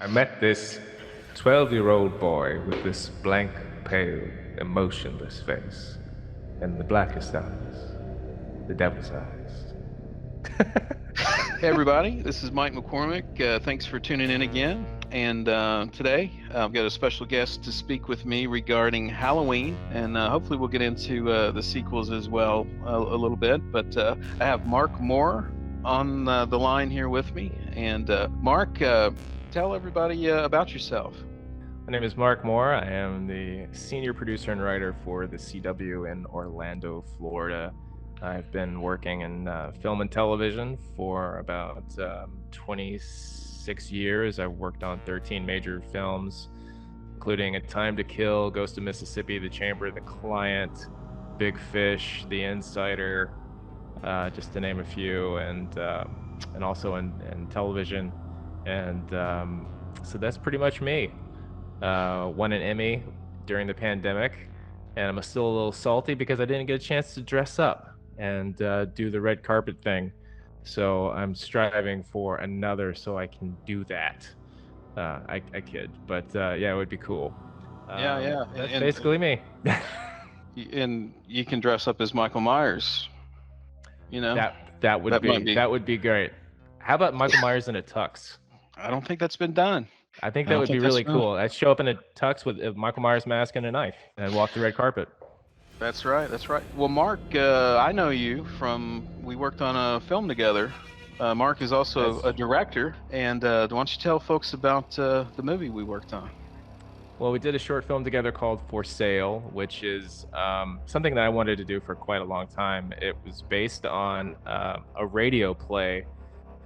I met this 12-year-old boy with this blank, pale, emotionless face, and the blackest eyes, the devil's eyes. Hey everybody, this is Mike McCormick. Thanks for tuning in again. And today I've got a special guest to speak with me regarding Halloween, and hopefully we'll get into the sequels as well a little bit. But I have Mark Moore on the line here with me. And Mark, tell everybody about yourself. My name is Mark Moore. I am the senior producer and writer for the CW in Orlando, Florida. I've been working in film and television for about 26 years. I've worked on 13 major films, including A Time to Kill, Ghost of Mississippi, The Chamber, The Client, Big Fish, The Insider, just to name a few, and also in television. And so that's pretty much me. Won an Emmy during the pandemic, and I'm still a little salty because I didn't get a chance to dress up and do the red carpet thing. So I'm striving for another so I can do that. I kid, but yeah, it would be cool. Yeah. That's basically me. And you can dress up as Michael Myers. You know, that would be great. How about Michael Myers in a tux? I don't think that's been done. I think that would be really cool. I'd show up in a tux with a Michael Myers mask and a knife and walk the red carpet. That's right. Well, Mark, I know you from, we worked on a film together. Mark is also a director, and why don't you tell folks about the movie we worked on? Well, we did a short film together called For Sale, which is something that I wanted to do for quite a long time. It was based on a radio play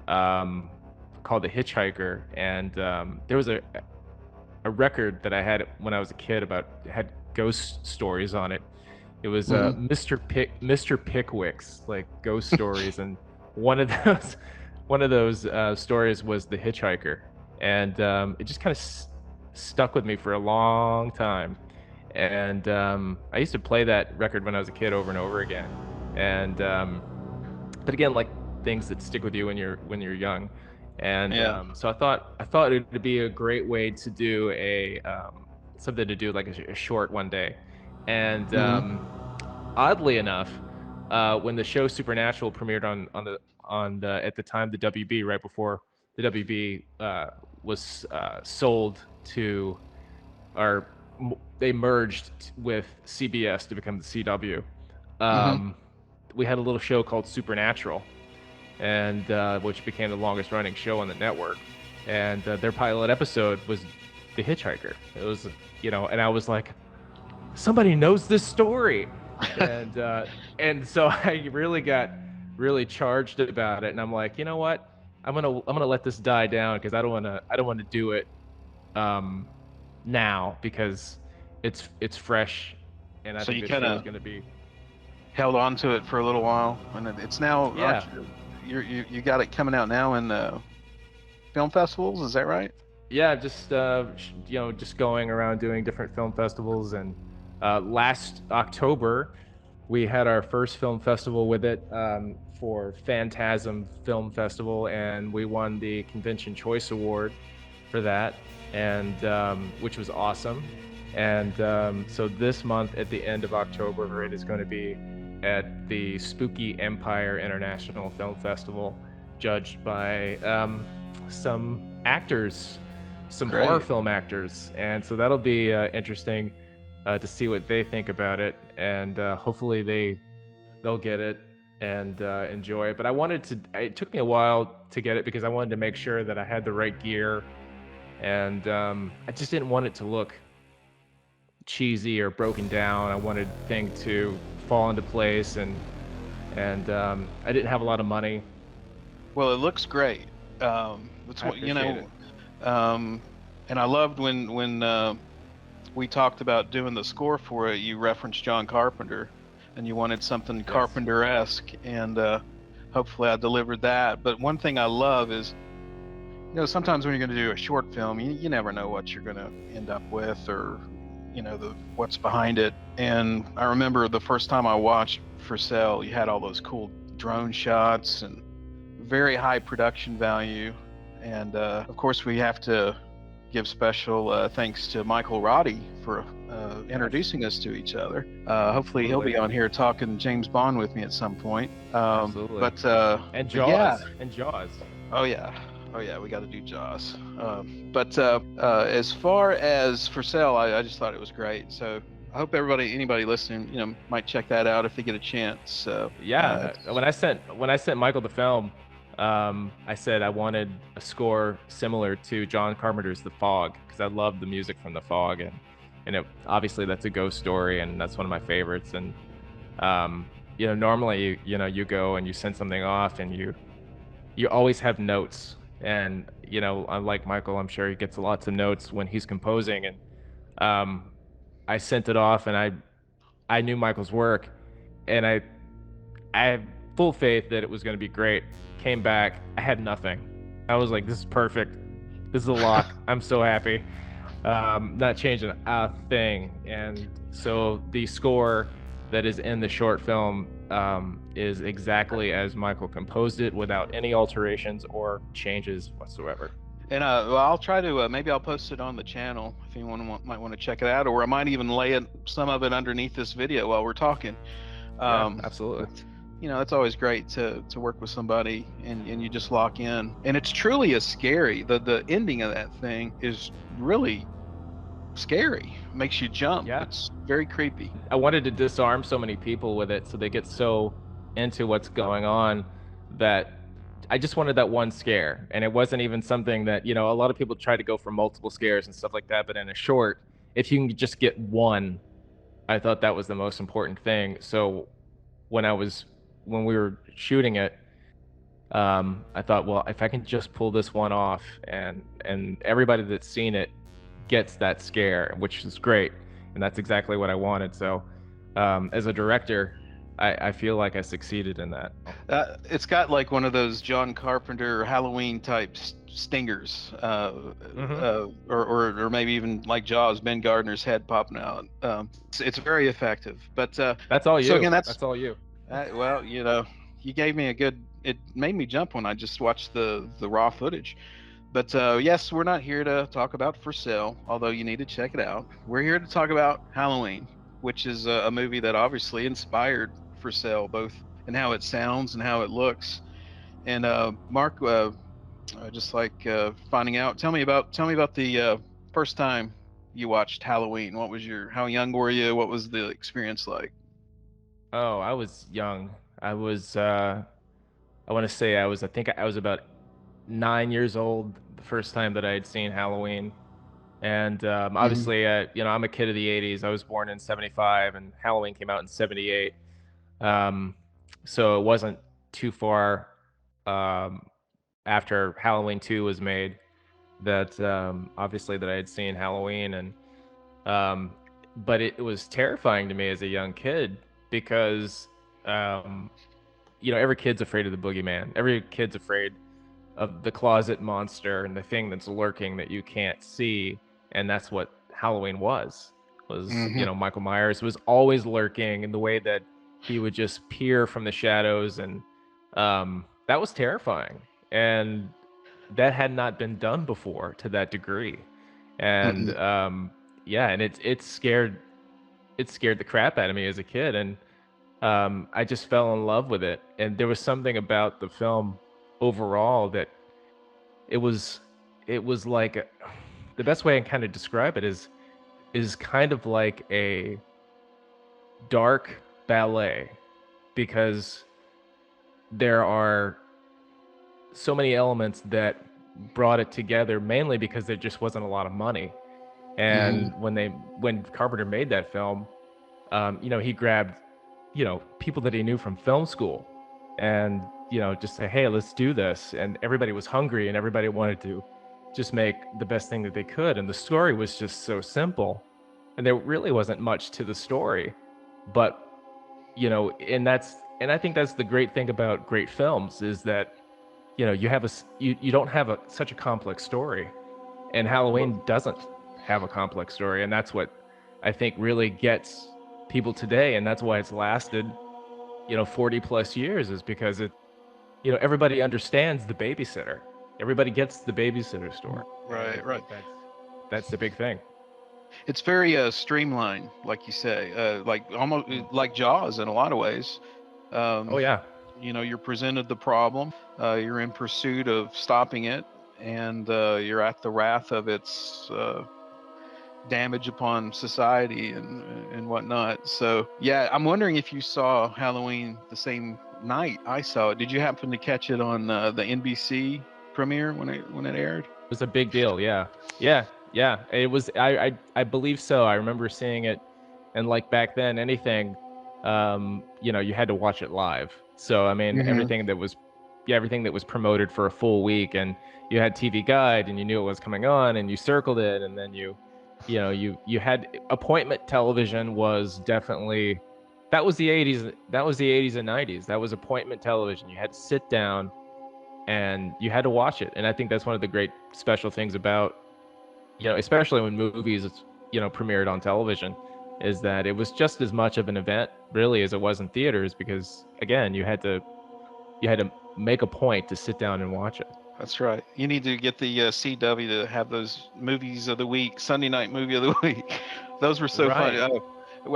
called The Hitchhiker, and there was a record that I had when I was a kid had ghost stories on it. It was Mr. Pickwick's like ghost stories, and one of those stories was The Hitchhiker, and it just kind of stuck with me for a long time. And I used to play that record when I was a kid over and over again. And but again, like things that stick with you when you're young. And so I thought it would be a great way to do something to do like a short one day. And oddly enough, when the show Supernatural premiered on the at the time the WB, right before the WB was sold to, or they merged with CBS to become the CW, we had a little show called Supernatural, and which became the longest running show on the network. And their pilot episode was The Hitchhiker. It was, and I was like, somebody knows this story. And so I really got really charged about it, and I'm like, you know what, I'm gonna let this die down because I don't want to do it now because it's fresh, and I think this show is going to be held on to it for a little while, and it's now you got it coming out now in film festivals, is that right? Yeah, just just going around doing different film festivals. And last October we had our first film festival with it for Phantasm Film Festival, and we won the Convention Choice Award for that, and which was awesome. And so this month at the end of October, it is going to be at the Spooky Empire International Film Festival, judged by some actors, some horror film actors. And so that'll be interesting to see what they think about it, and hopefully they'll get it and enjoy it. But it took me a while to get it because I wanted to make sure that I had the right gear, and I just didn't want it to look cheesy or broken down. I wanted the thing to fall into place, and I didn't have a lot of money. Well, it looks great. That's what, and I loved when we talked about doing the score for it. You referenced John Carpenter, and you wanted something Carpenter-esque, and hopefully I delivered that. But one thing I love is, sometimes when you're going to do a short film, you never know what you're going to end up with, or what's behind it. And I remember the first time I watched For Sale, you had all those cool drone shots and very high production value. And of course we have to give special thanks to Michael Roddy for introducing us to each other. Hopefully he'll be on here talking James Bond with me at some point. Absolutely. And Jaws. Yeah. And Jaws. Oh yeah, we got to do Jaws. But as far as For Sale, I just thought it was great. So I hope anybody listening, might check that out if they get a chance. Yeah, when I sent Michael the film, I said I wanted a score similar to John Carpenter's The Fog, because I love the music from The Fog, and obviously that's a ghost story, and that's one of my favorites. And normally you go and you send something off, and you always have notes. And unlike Michael, I'm sure he gets lots of notes when he's composing. And I sent it off, and I knew Michael's work, and I have full faith that it was going to be great. Came back, I had nothing. I was like, this is perfect. This is a lock. I'm so happy. Not changing a thing. And so the score that is in the short film is exactly as Michael composed it, without any alterations or changes whatsoever. And well, I'll try to maybe I'll post it on the channel if anyone might want to check it out, or I might even lay some of it underneath this video while we're talking. Yeah, absolutely. It's always great to work with somebody and you just lock in, and it's truly a scary. The ending of that thing is really scary. It makes you jump. Yeah. It's very creepy. I wanted to disarm so many people with it, so they get so into what's going on that I just wanted that one scare. And it wasn't even something that, a lot of people try to go for multiple scares and stuff like that, but in a short, if you can just get one, I thought that was the most important thing. So when we were shooting it, I thought, well, if I can just pull this one off, and everybody that's seen it gets that scare, which is great, and that's exactly what I wanted. So as a director, I feel like I succeeded in that. It's got like one of those John Carpenter Halloween type stingers, or maybe even like Jaws, Ben Gardner's head popping out. It's very effective. But that's all you. So again, that's all you. Well, you gave me it made me jump when I just watched the raw footage. But yes, we're not here to talk about For Sale, although you need to check it out. We're here to talk about Halloween, which is a movie that obviously inspired For Sale, both in how it sounds and how it looks. And Mark, just like finding out, tell me about the first time you watched Halloween. How young were you? What was the experience like? Oh, I was young. I was, I want to say I think I was about 9 years old the first time that I had seen Halloween. And obviously, I'm a kid of the 80s. I was born in 75, and Halloween came out in 78. So it wasn't too far after Halloween 2 was made that obviously that I had seen Halloween. And but it was terrifying to me as a young kid, because every kid's afraid of the boogeyman. Every kid's afraid of the closet monster and the thing that's lurking that you can't see. And that's what Halloween was Michael Myers was always lurking in the way that he would just peer from the shadows. And that was terrifying. And that had not been done before to that degree. And and it scared the crap out of me as a kid. And I just fell in love with it. And there was something about the film overall that it was like the best way I can kind of describe it is kind of like a dark ballet, because there are so many elements that brought it together, mainly because there just wasn't a lot of money. And when Carpenter made that film, he grabbed people that he knew from film school, and just say, hey, let's do this. And everybody was hungry, and everybody wanted to just make the best thing that they could. And the story was just so simple, and there really wasn't much to the story. But and I think that's the great thing about great films, is that you don't have such a complex story. And Halloween doesn't have a complex story, and that's what I think really gets people today. And that's why it's lasted 40 plus years, is because everybody understands the babysitter. Everybody gets the babysitter story. Right. That's the big thing. It's very streamlined, like you say, like almost like Jaws in a lot of ways. Oh yeah. You're presented the problem, you're in pursuit of stopping it, and you're at the wrath of its damage upon society and whatnot. So yeah, I'm wondering if you saw Halloween the same night I saw it. Did you happen to catch it on the NBC premiere when it aired? It was a big deal. Yeah. Yeah. It was. I believe so. I remember seeing it, and like back then, anything, you had to watch it live. So I mean, everything that was promoted for a full week, and you had TV Guide, and you knew it was coming on, and you circled it, and then you had appointment television was definitely that was the 80s. That was the 80s and 90s. That was appointment television. You had to sit down and you had to watch it. And I think that's one of the great special things about, especially when movies, premiered on television, is that it was just as much of an event really as it was in theaters, because again, you had to make a point to sit down and watch it. That's right. You need to get the CW to have those movies of the week, Sunday night movie of the week. Those were so fun. Right.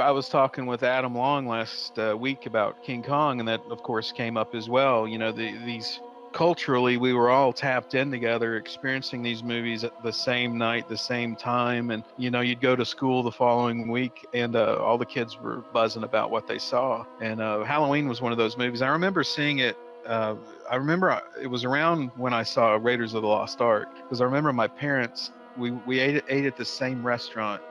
I was talking with Adam Long last week about King Kong, and that, of course, came up as well. These culturally, we were all tapped in together, experiencing these movies at the same night, the same time. And, you'd go to school the following week, and all the kids were buzzing about what they saw. And Halloween was one of those movies. I remember seeing it. I remember it was around when I saw Raiders of the Lost Ark, because I remember my parents, we ate at the same restaurant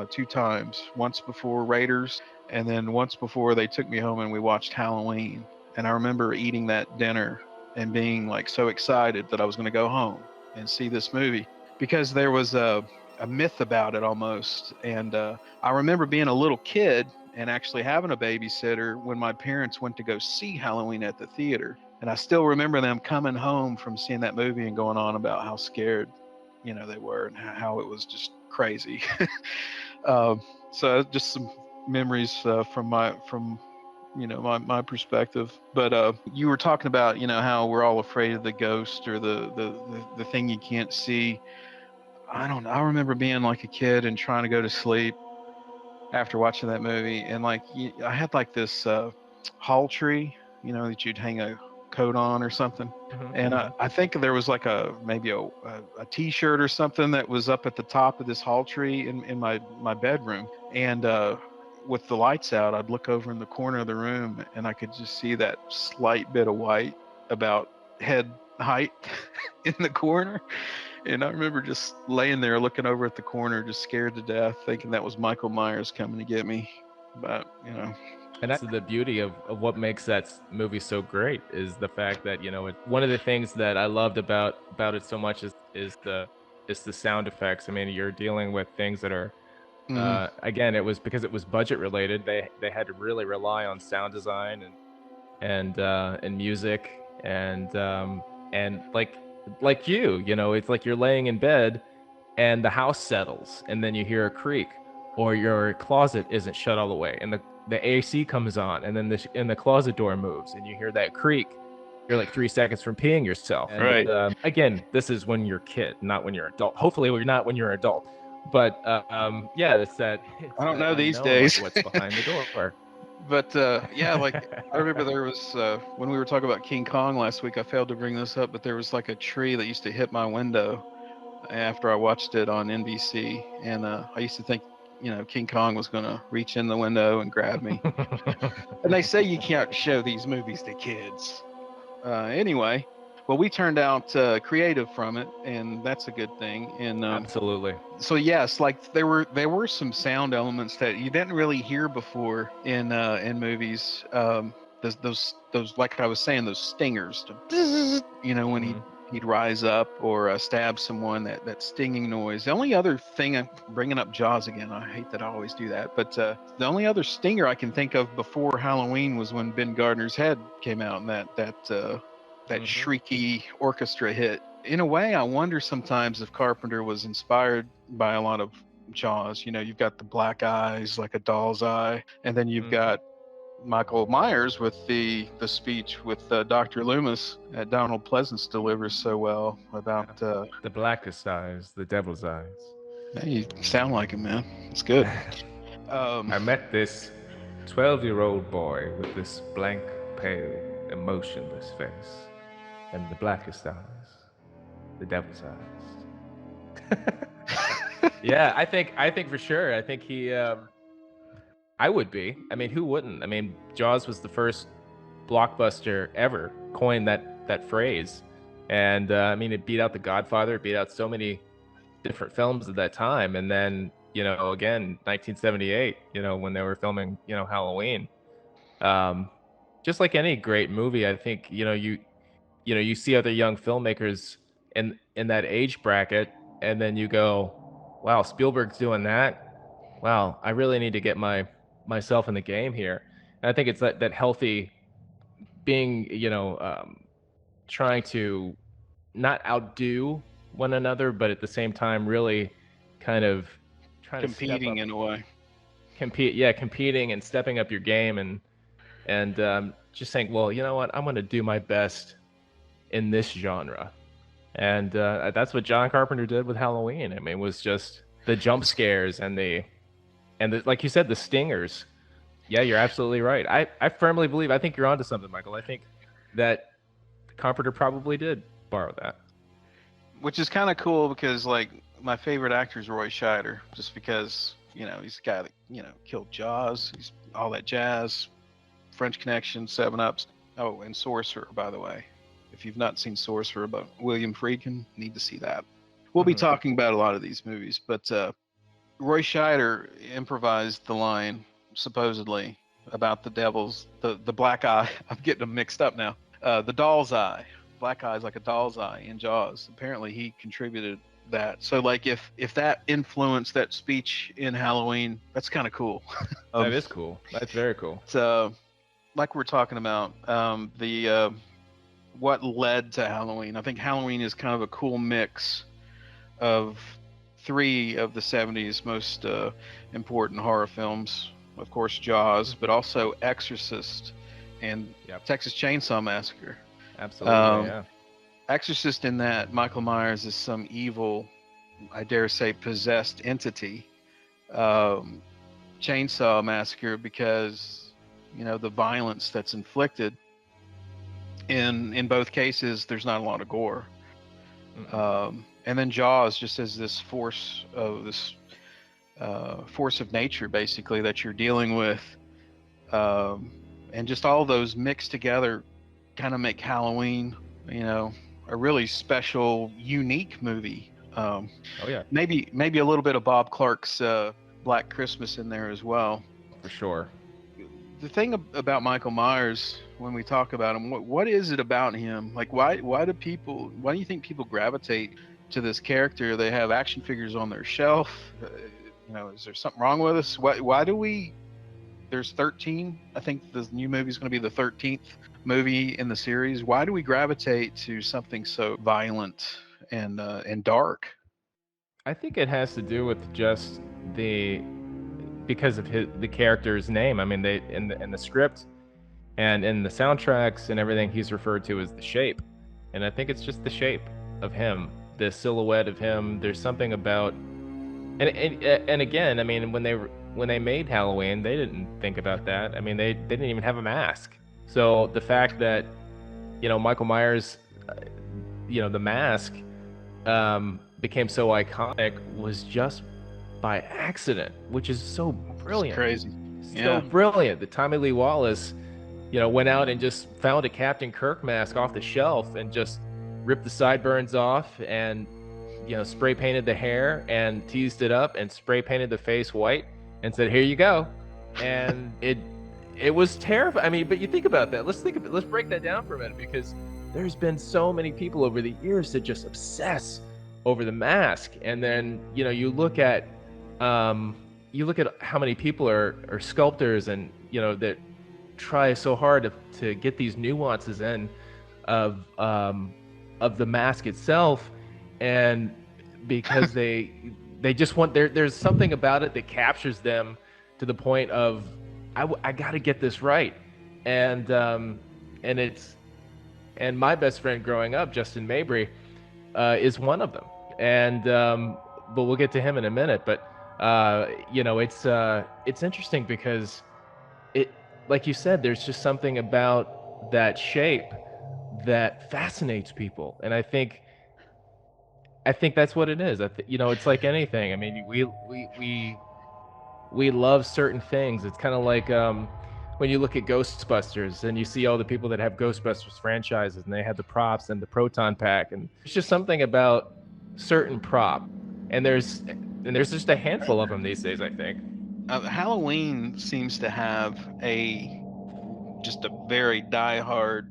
2 times, once before Raiders, and then once before they took me home and we watched Halloween. And I remember eating that dinner and being like so excited that I was going to go home and see this movie, because there was a myth about it almost. And I remember being a little kid and actually having a babysitter when my parents went to go see Halloween at the theater. And I still remember them coming home from seeing that movie and going on about how scared, they were, and how it was just crazy. So just some memories from my perspective. But you were talking about, how we're all afraid of the ghost or the thing you can't see. I don't know. I remember being like a kid and trying to go to sleep after watching that movie, and like I had like this hall tree, that you'd hang a coat on or something. And I think there was like maybe a t-shirt or something that was up at the top of this hall tree in my bedroom. And with the lights out, I'd look over in the corner of the room and I could just see that slight bit of white about head height in the corner. And I remember just laying there looking over at the corner, just scared to death, thinking that was Michael Myers coming to get me. But, And that's the beauty of what makes that movie so great, is the fact that, one of the things that I loved about it so much is the sound effects. I mean, you're dealing with things that are again, it was because it was budget related. They had to really rely on sound design and music, and like it's like you're laying in bed and the house settles, and then you hear a creak, or your closet isn't shut all the way, and the AC comes on, and then the closet door moves, and you hear that creak. You're like 3 seconds from peeing yourself. And, right. Again, this is when you're a kid, not when you're an adult. Hopefully, you're not when you're an adult. But yeah, it's that I don't know these unknown, days. like what's behind the door. But yeah, like I remember there was when we were talking about King Kong last week. I failed to bring this up, but there was like a tree that used to hit my window after I watched it on NBC, and I used to think, King Kong was going to reach in the window and grab me. And they say you can't show these movies to kids. Anyway, well, we turned out creative from it, and that's a good thing. And Absolutely. so yes, like there were some sound elements that you didn't really hear before in movies. Those like I was saying, those stingers, when he'd rise up or stab someone, that stinging noise. The only other thing, I'm bringing up Jaws again, I hate that I always do that, but the only other stinger I can think of before Halloween was when Ben Gardner's head came out, and that shrieky orchestra hit. In a way, I wonder sometimes if Carpenter was inspired by a lot of Jaws. You've got the black eyes like a doll's eye, and then you've got Michael Myers with the speech with Dr. Loomis that Donald Pleasence delivers so well about the blackest eyes, the devil's eyes. Yeah, you sound like him, man. It's good. I met this 12-year-old boy with this blank, pale, emotionless face, and the blackest eyes, the devil's eyes. Yeah, I think for sure. I think I would be. I mean, who wouldn't? I mean, Jaws was the first blockbuster ever coined that phrase, and I mean, it beat out The Godfather, it beat out so many different films at that time, and then again, 1978, when they were filming, Halloween. Um, just like any great movie, I think you see other young filmmakers in that age bracket, and then you go, "Wow, Spielberg's doing that. Wow, I really need to get myself in the game here." And I think it's that healthy being, trying to not outdo one another, but at the same time, really kind of trying to step Competing up, in a way. competing and stepping up your game, and just saying, well, you know what, I'm going to do my best in this genre. And that's what John Carpenter did with Halloween. I mean, it was just the jump scares and like you said, the stingers. Yeah, you're absolutely right. I firmly believe. I think you're onto something, Michael. I think that Carpenter probably did borrow that. Which is kind of cool because, like, my favorite actor is Roy Scheider, just because, he's the guy that, killed Jaws. He's all that jazz, French Connection, Seven Ups. Oh, and Sorcerer, by the way. If you've not seen Sorcerer about William Friedkin, need to see that. We'll be Hmm. talking about a lot of these movies, but Roy Scheider improvised the line, supposedly, about the black eye. I'm getting them mixed up now. The doll's eye. Black eye is like a doll's eye in Jaws. Apparently, he contributed that. So, like, if that influenced that speech in Halloween, that's kind of cool. That is cool. That's very cool. So, like we're talking about, the what led to Halloween. I think Halloween is kind of a cool mix of three of the 70s most important horror films. Of course, Jaws, but also Exorcist and Yep. Texas Chainsaw Massacre. Absolutely. Yeah. Exorcist, in that Michael Myers is some evil, I dare say, possessed entity. Um, Chainsaw Massacre, because the violence that's inflicted. In both cases, there's not a lot of gore. And then Jaws just as this force of nature, basically, that you're dealing with, and just all those mixed together kind of make Halloween, a really special, unique movie. Oh yeah, Maybe a little bit of Bob Clark's Black Christmas in there as well. for sure. The thing about Michael Myers, when we talk about him, what is it about him? Like, why do you think people gravitate to this character? They have action figures on their shelf. Is there something wrong with us? Why do we? There's 13. I think the new movie is going to be the 13th movie in the series. Why do we gravitate to something so violent and dark? I think it has to do with just because of the character's name. I mean, they in the script and in the soundtracks and everything, he's referred to as the Shape, and I think it's just the shape of him, the silhouette of him. There's something about, and again, I mean, when they made Halloween, they didn't think about that. I mean, they didn't even have a mask. So the fact that Michael Myers, the mask, became so iconic was just by accident, which is so brilliant. It's crazy. So brilliant that Tommy Lee Wallace, went out and just found a Captain Kirk mask off the shelf and just ripped the sideburns off and, spray painted the hair and teased it up and spray painted the face white and said, "Here you go." And it was terrifying. I mean, but you think about that. Let's break that down for a minute, because there's been so many people over the years that just obsess over the mask. And then, you look at how many people are sculptors and, that try so hard to get these nuances in of the mask itself. And because they just want, there's something about it that captures them to the point of, I got to get this right. And my best friend growing up, Justin Mabry, is one of them. And but we'll get to him in a minute. But you know, it's interesting because it, like you said, there's just something about that shape that fascinates people, and I think that's what it is. You know, it's like anything. I mean, we love certain things. It's kind of like when you look at Ghostbusters and you see all the people that have Ghostbusters franchises and they have the props and the proton pack, and it's just something about certain prop. And there's just a handful of them these days, I think. Halloween seems to have just a very diehard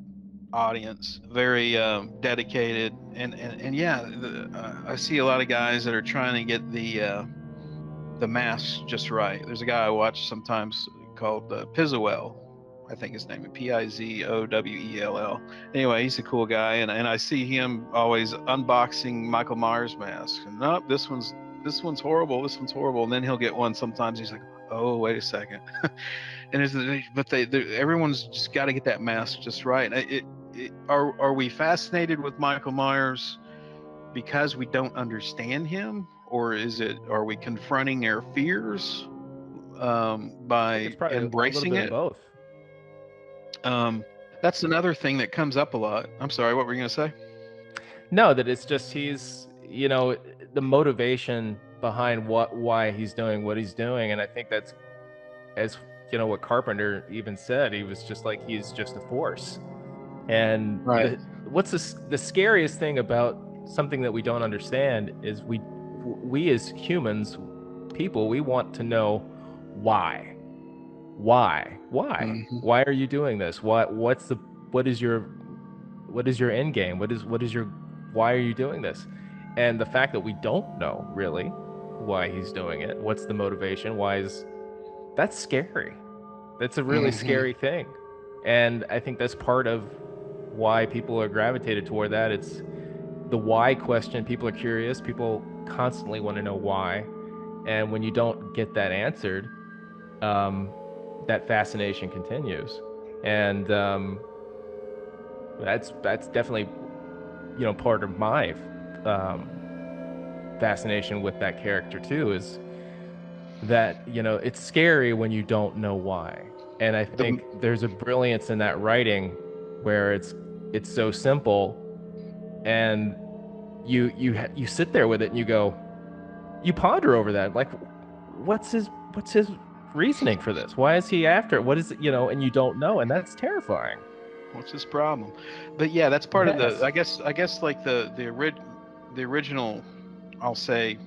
audience, very dedicated, and yeah, I see a lot of guys that are trying to get the mask just right. There's a guy I watch sometimes called Pizowell. I think his name is Pizowell. Anyway, he's a cool guy, and I see him always unboxing Michael Myers masks. And nope, this one's horrible. This one's horrible. And then he'll get one. Sometimes he's like, oh, wait a second. And but everyone's just got to get that mask just right. Are we fascinated with Michael Myers because we don't understand him, or are we confronting our fears by embracing it? Both. That's another thing that comes up a lot. I'm sorry, what were you gonna say? No, that it's just he's, you know, the motivation behind why he's doing what he's doing, and I think that's, as you know, what Carpenter even said. He was just like, he's just a force. And right. What's the scariest thing about something that we don't understand is we as humans, people, we want to know why. Mm-hmm. Why are you doing this? What is your end game? Why are you doing this? And the fact that we don't know really why he's doing it, what's the motivation, that's scary. That's a really scary thing. And I think that's part of why people are gravitated toward that. It's the why question. People are curious. People constantly want to know why. And when you don't get that answered, that fascination continues. And that's definitely, you know, part of my fascination with that character too, is that, you know, it's scary when you don't know why. And I think there's a brilliance in that writing where it's so simple, and you sit there with it and you ponder over that, like, what's his reasoning for this? Why is he after it? What is it, you know? And you don't know, and that's terrifying. What's his problem? But yeah, that's part of the, I guess like the original, I'll say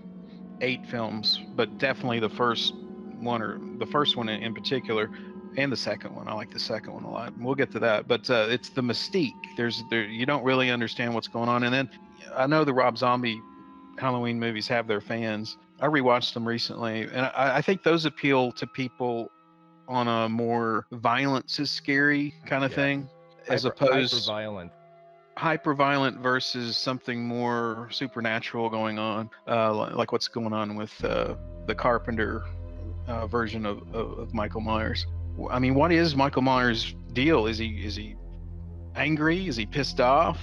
8 films, but definitely the first one in particular, and the second one. I like the second one a lot. We'll get to that, but it's the mystique. You don't really understand what's going on. And then I know the Rob Zombie Halloween movies have their fans. I rewatched them recently, and I think those appeal to people on a more violence is scary kind of thing, as opposed hyper violent versus something more supernatural going on, like what's going on with the Carpenter version of Michael Myers. I mean, what is Michael Myers' deal? Is he angry? Is he pissed off?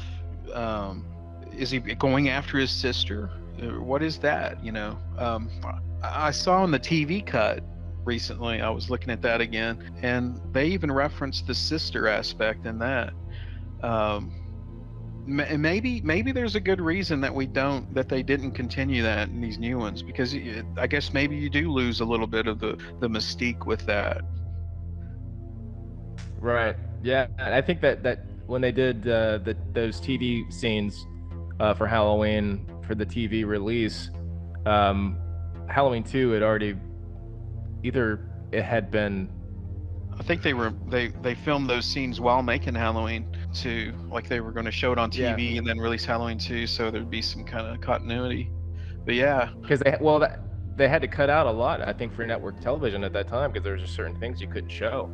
Is he going after his sister? What is that? You know, I saw in the TV cut recently, I was looking at that again, and they even referenced the sister aspect in that. Maybe there's a good reason that they didn't continue that in these new ones, because I guess maybe you do lose a little bit of the mystique with that. Right. Yeah. And I think that when they did those TV scenes for Halloween, for the TV release, Halloween 2 had already, either it had been, I think they filmed those scenes while making Halloween 2, like they were going to show it on TV and then release Halloween 2, so there'd be some kind of continuity. But yeah, because they had to cut out a lot, I think, for network television at that time, because there were just certain things you couldn't show,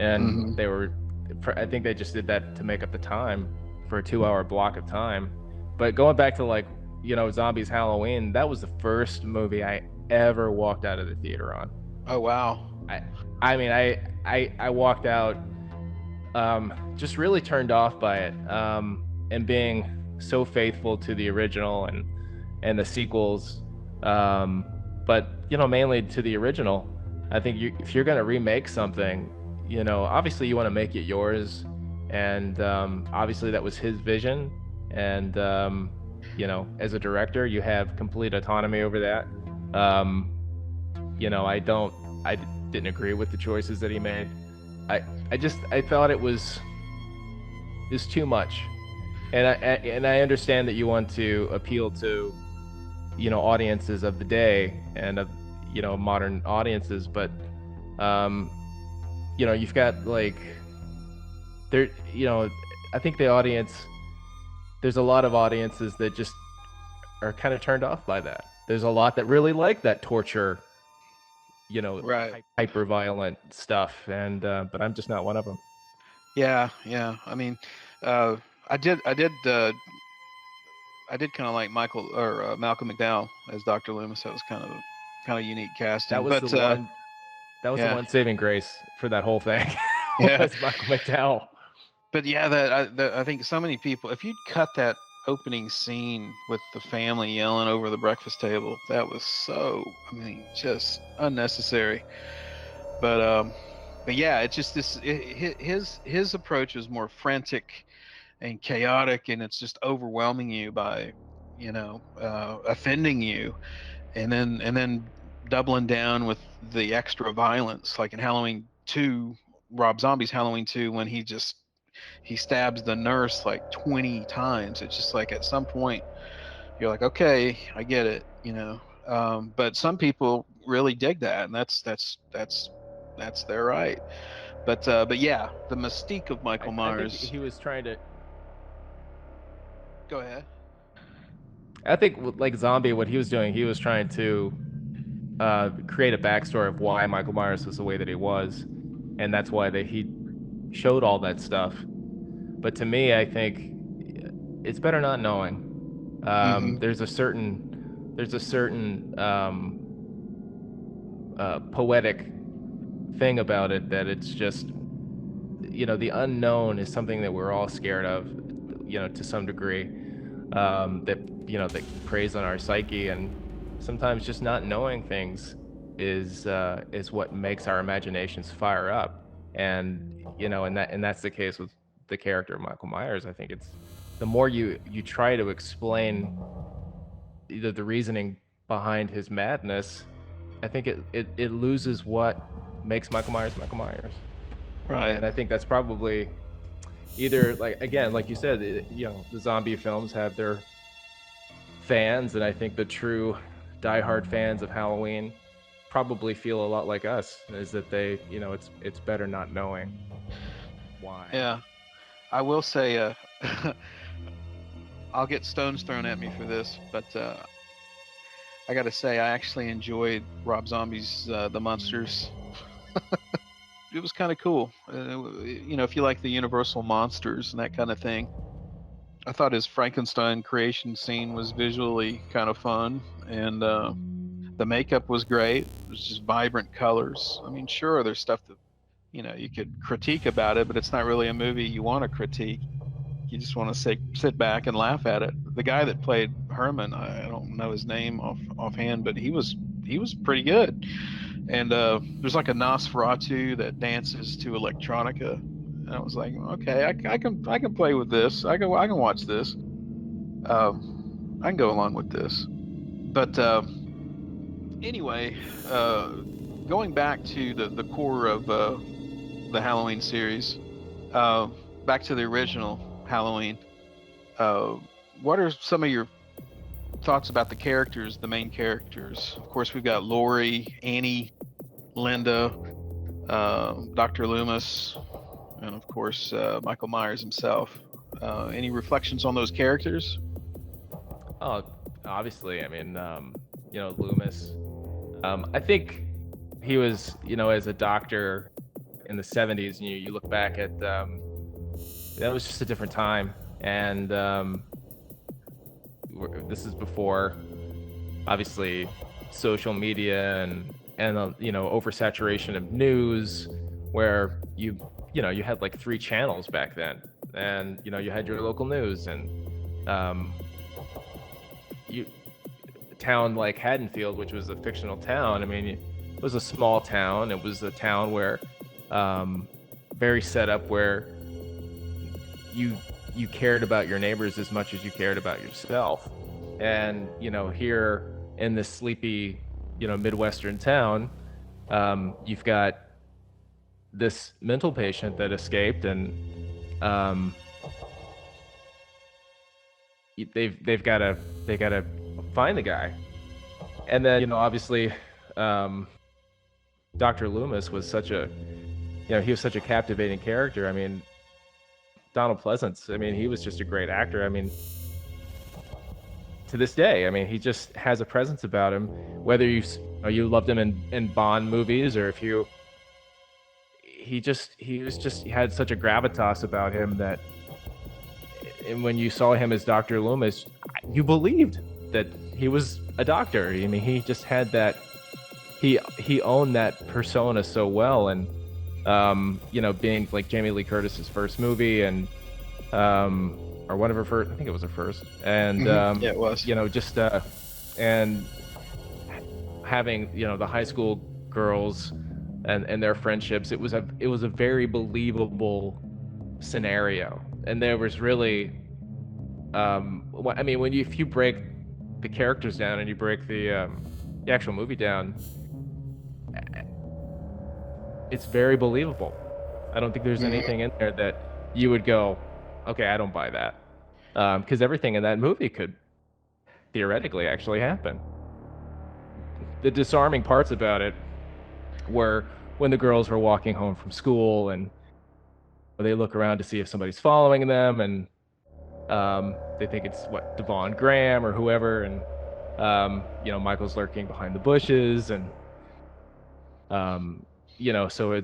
and I think they just did that to make up the time for a 2-hour block of time. But going back to, like, you know, Zombies Halloween, that was the first movie I ever walked out of the theater on. Oh wow. I mean, I walked out just really turned off by it, and being so faithful to the original and the sequels, But mainly to the original. I think if you're going to remake something, obviously you want to make it yours, and obviously that was his vision, and as a director, you have complete autonomy over that. Um, I didn't agree with the choices that he made. I I thought it was too much, and I understand that you want to appeal to audiences of the day and of modern audiences, but um you've got like there I think the audience, there's a lot of audiences that just are kind of turned off by that. There's a lot that really like that torture, Right. hyper violent stuff, and but I'm just not one of them. Yeah, yeah. I mean, uh, I did kind of like Michael or Malcolm McDowell as Dr. Loomis. That was kind of unique That casting. was the But one that was the yeah, one saving grace for that whole thing. yeah. Was Michael McDowell. But yeah, I think so many people. If you'd cut that opening scene with the family yelling over the breakfast table, that was so. I mean, just unnecessary. But but yeah, it's just his approach is more frantic and chaotic, and it's just overwhelming you by offending you, and then doubling down with the extra violence, like in Halloween 2, Rob Zombie's Halloween 2, when he stabs the nurse like 20 times. It's just like at some point you're like, okay, I get it, but some people really dig that, and that's their right. But yeah, the mystique of Michael I think Myers. he was trying to. Go ahead. I think like Zombie, what he was doing, he was trying to create a backstory of why Michael Myers was the way that he was, and that's why he showed all that stuff. But to me, I think it's better not knowing. Hmm. There's a certain poetic thing about it, that it's just the unknown is something that we're all scared of, to some degree, that that preys on our psyche, and sometimes just not knowing things is what makes our imaginations fire up. And that's the case with the character of Michael Myers. I think it's the more you try to explain the reasoning behind his madness, I think it loses what makes Michael Myers Michael Myers. Right. And I think that's probably either, like, again, like you said, the zombie films have their fans, and I think the true diehard fans of Halloween probably feel a lot like us, is that they, it's better not knowing why. Yeah. I will say, I'll get stones thrown at me for this, but I got to say, I actually enjoyed Rob Zombie's The Monsters. It was kind of cool. If you like the Universal monsters and that kind of thing. I thought his Frankenstein creation scene was visually kind of fun, and the makeup was great. It was just vibrant colors. I mean, sure, there's stuff that you could critique about it, but it's not really a movie you want to critique. You just want to sit back and laugh at it. The guy that played Herman, I don't know his name offhand, but he was pretty good. And there's like a Nosferatu that dances to electronica, and I was like, okay, I can play with this. I can watch this. I can go along with this. But anyway, going back to the core of the Halloween series, uh, back to the original Halloween. Uh, what are some of your thoughts about the characters, the main characters? Of course, we've got Laurie, Annie, Linda, Dr. Loomis, and of course Michael Myers himself. Any reflections on those characters? Oh, obviously, I mean, Loomis. I think he was, as a doctor in the 70s, and you look back at, that was just a different time. And this is before, obviously, social media and oversaturation of news, where you had like 3 channels back then, and you had your local news, and you town like Haddonfield, which was a fictional town. I mean, it was a small town. It was a town where very set up where you cared about your neighbors as much as you cared about yourself. And here in this sleepy Midwestern town, you've got this mental patient that escaped, and they've got to find the guy. And then obviously Dr. Loomis was such a he was such a captivating character. I mean, Donald Pleasence, I mean, he was just a great actor. I mean, to this day, I mean, he just has a presence about him, whether you loved him in Bond movies, or if he had such a gravitas about him that, and when you saw him as Dr. Loomis, you believed that he was a doctor. I mean, he just had that, he owned that persona so well. And being like Jamie Lee Curtis's first movie, and or one of her first, I think it was her first, and yeah, it was, just and having the high school girls and their friendships, it was a very believable scenario. And there was really I mean, if you break the characters down and you break the actual movie down, it's very believable. I don't think there's anything in there that you would go, okay, I don't buy that, because everything in that movie could theoretically actually happen. The disarming parts about it were when the girls were walking home from school and they look around to see if somebody's following them, and they think it's Devon Graham or whoever, and Michael's lurking behind the bushes, and so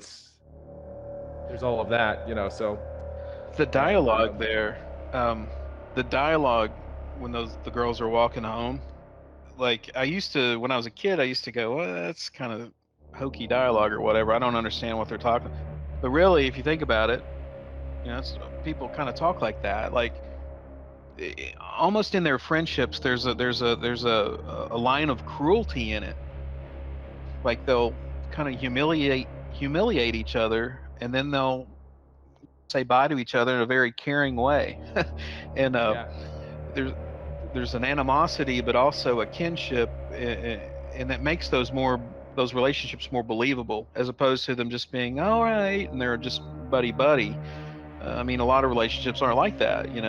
there's all of that, so the dialogue there, the dialogue when the girls are walking home, like, I used to, when I was a kid, I used to go, well, that's kind of hokey dialogue or whatever, I don't understand what they're talking. But really, if you think about it, people kind of talk like that, like, almost in their friendships there's a line of cruelty in it. Like, they'll kind of humiliate each other, and then they'll say bye to each other in a very caring way. And there's an animosity, but also a kinship, and that makes those relationships more believable, as opposed to them just being all right and they're just buddy. I mean, a lot of relationships aren't like that. You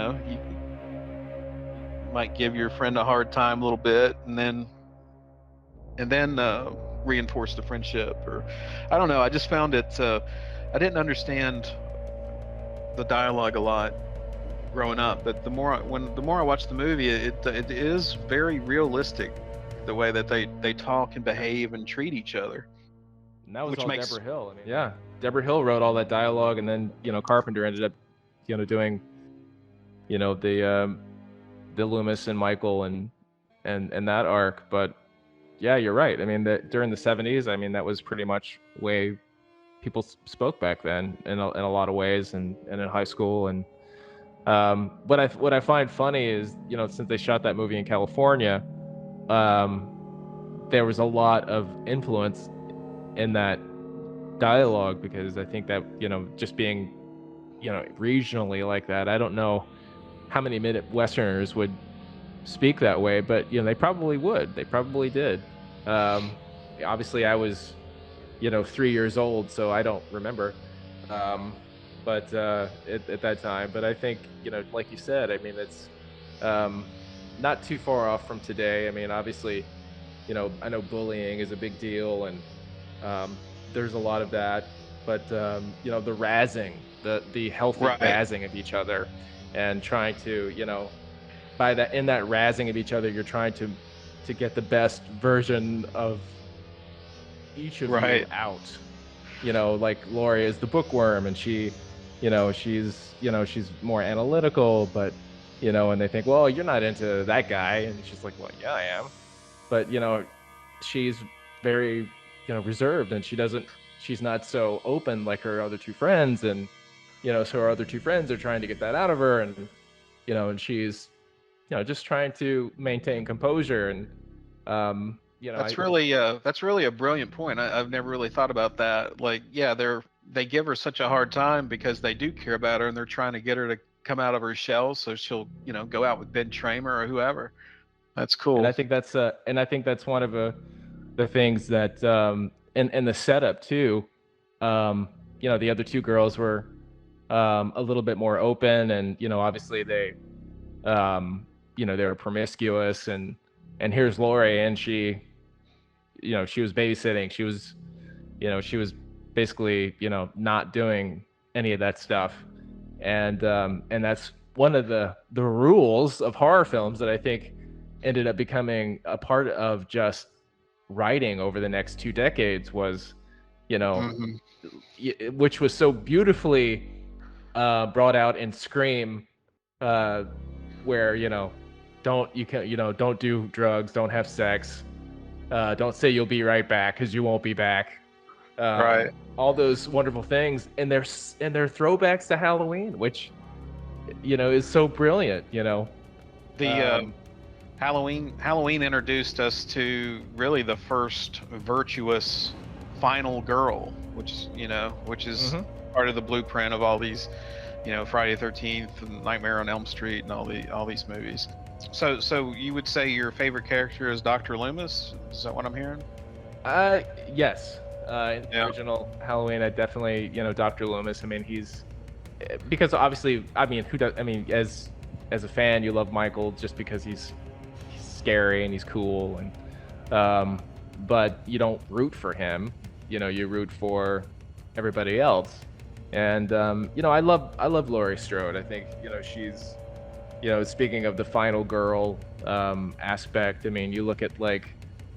might give your friend a hard time a little bit, and then reinforce the friendship. Or I don't know, I just found it, I didn't understand the dialogue a lot growing up, but the more I watch the movie, it is very realistic, the way that they talk and behave and treat each other. And that was all Debra Hill. I mean, Debra Hill wrote all that dialogue, and then Carpenter ended up doing the Loomis and Michael and that arc. But yeah, you're right. I mean, during the 70s, I mean, that was pretty much the way people spoke back then, in a lot of ways, and in high school. And what I find funny is, since they shot that movie in California, there was a lot of influence in that dialogue, because I think that just being regionally like that, I don't know how many Midwesterners would speak that way, but they probably would. They probably did. Obviously, I was 3 years old, so I don't remember. But at that time, but I think like you said, I mean, it's not too far off from today. I mean, obviously, I know bullying is a big deal, and there's a lot of that, but the razzing, the healthy razzing of each other, and trying to in that razzing of each other, you're trying to get the best version of each of you out. Like Laurie is the bookworm, and she's more analytical, but and they think, well, you're not into that guy, and she's like, well, yeah, I am, but she's very reserved, and she's not so open like her other two friends, and so her other two friends are trying to get that out of her, and and she's just trying to maintain composure, and You know, That's really a brilliant point. I've never really thought about that. Like, yeah, they give her such a hard time because they do care about her and they're trying to get her to come out of her shell so she'll, go out with Ben Tramer or whoever. That's and cool. I think that's one of the things that and the setup too. You know, the other two girls were a little bit more open, and you know, obviously you know, they were promiscuous, and here's Lori, and she, you know, she was babysitting. She was basically, you know, not doing any of that stuff, and that's one of the rules of horror films that I think ended up becoming a part of just writing over the next 2 decades was, you know, Hmm. which was so beautifully brought out in Scream, uh, where you know, don't do drugs, don't have sex, don't say you'll be right back because you won't be back. Right. All those wonderful things, and they're throwbacks to Halloween, which you know is so brilliant. You know, The Halloween introduced us to really the first virtuous final girl, which is mhm. part of the blueprint of all these, Friday the 13th and Nightmare on Elm Street and all these movies. So you would say your favorite character is Dr. Loomis? Is that what I'm hearing? Yes. In the Yeah. original Halloween, I definitely, you know, Dr. Loomis. I mean, he's because obviously, I mean, who does? I mean, as a fan, you love Michael just because he's scary and he's cool, and but you don't root for him. You know, you root for everybody else. And you know, I love Laurie Strode. I think you know she's, you know, speaking of the final girl aspect. I mean, you look at like